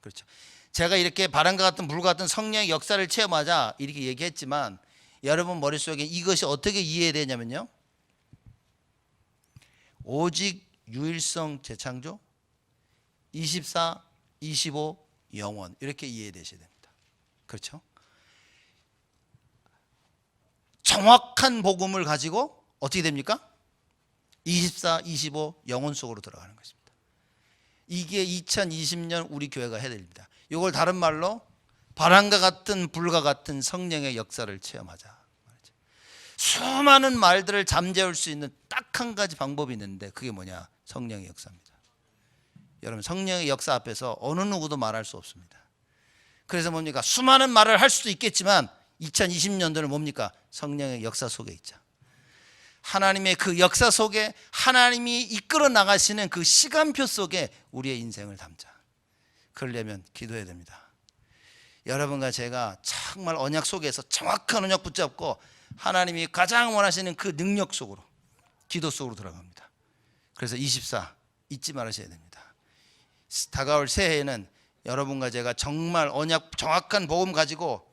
그렇죠? 제가 이렇게 바람과 같은 불과 같은 성령의 역사를 체험하자 이렇게 얘기했지만 여러분 머릿속에 이것이 어떻게 이해되냐면요, 오직 유일성 재창조, 24, 25 영원, 이렇게 이해되셔야 됩니다. 그렇죠? 정확한 복음을 가지고 어떻게 됩니까? 24, 25 영혼 속으로 들어가는 것입니다. 이게 2020년 우리 교회가 해야 됩니다. 이걸 다른 말로 바람과 같은 불과 같은 성령의 역사를 체험하자. 수많은 말들을 잠재울 수 있는 딱 한 가지 방법이 있는데 그게 뭐냐? 성령의 역사입니다. 여러분, 성령의 역사 앞에서 어느 누구도 말할 수 없습니다. 그래서 뭡니까? 수많은 말을 할 수도 있겠지만 2020년도는 뭡니까? 성령의 역사 속에 있자. 하나님의 그 역사 속에 하나님이 이끌어 나가시는 그 시간표 속에 우리의 인생을 담자. 그러려면 기도해야 됩니다. 여러분과 제가 정말 언약 속에서 정확한 언약 붙잡고 하나님이 가장 원하시는 그 능력 속으로, 기도 속으로 들어갑니다. 그래서 24 잊지 말으셔야 됩니다. 다가올 새해에는 여러분과 제가 정말 언약 정확한 복음 가지고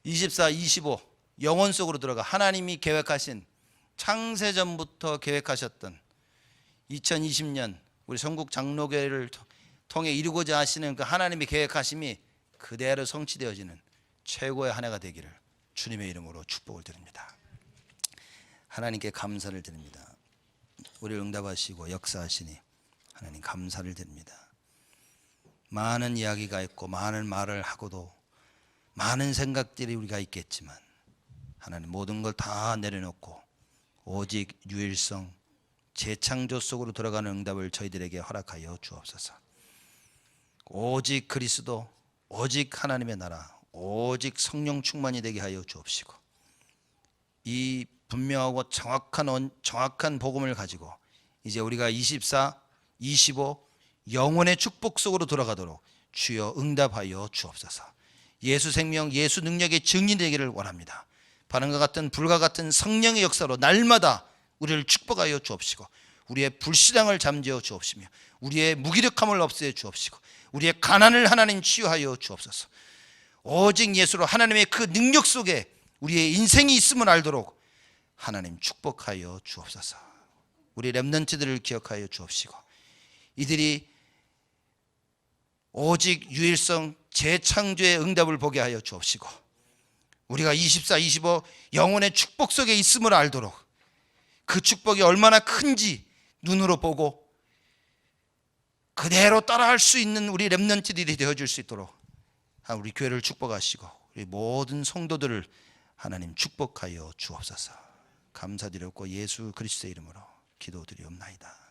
24, 25 영혼 속으로 들어가 하나님이 계획하신, 창세전부터 계획하셨던 2020년 우리 전국 장로교회를 통해 이루고자 하시는 그 하나님의 계획하심이 그대로 성취되어지는 최고의 한 해가 되기를 주님의 이름으로 축복을 드립니다. 하나님께 감사를 드립니다. 우리를 응답하시고 역사하시니 하나님 감사를 드립니다. 많은 이야기가 있고 많은 말을 하고도 많은 생각들이 우리가 있겠지만 하나님 모든 걸 다 내려놓고 오직 유일성 재창조 속으로 들어가는 응답을 저희들에게 허락하여 주옵소서. 오직 그리스도, 오직 하나님의 나라, 오직 성령 충만이 되게 하여 주옵시고 이 분명하고 정확한 복음을 가지고 이제 우리가 24, 25 영혼의 축복 속으로 들어가도록 주여 응답하여 주옵소서. 예수 생명, 예수 능력의 증인되기를 원합니다. 바람과 같은 불과 같은 성령의 역사로 날마다 우리를 축복하여 주옵시고 우리의 불신앙을 잠재워 주옵시며 우리의 무기력함을 없애 주옵시고 우리의 가난을 하나님 치유하여 주옵소서. 오직 예수로 하나님의 그 능력 속에 우리의 인생이 있음을 알도록 하나님 축복하여 주옵소서. 우리 렘넌트들을 기억하여 주옵시고 이들이 오직 유일성 재창조의 응답을 보게 하여 주옵시고 우리가 24, 25 영혼의 축복 속에 있음을 알도록 그 축복이 얼마나 큰지 눈으로 보고 그대로 따라할 수 있는 우리 렘넌트들이 되어줄 수 있도록 우리 교회를 축복하시고 우리 모든 성도들을 하나님 축복하여 주옵소서. 감사드렸고 예수 그리스도의 이름으로 기도드리옵나이다.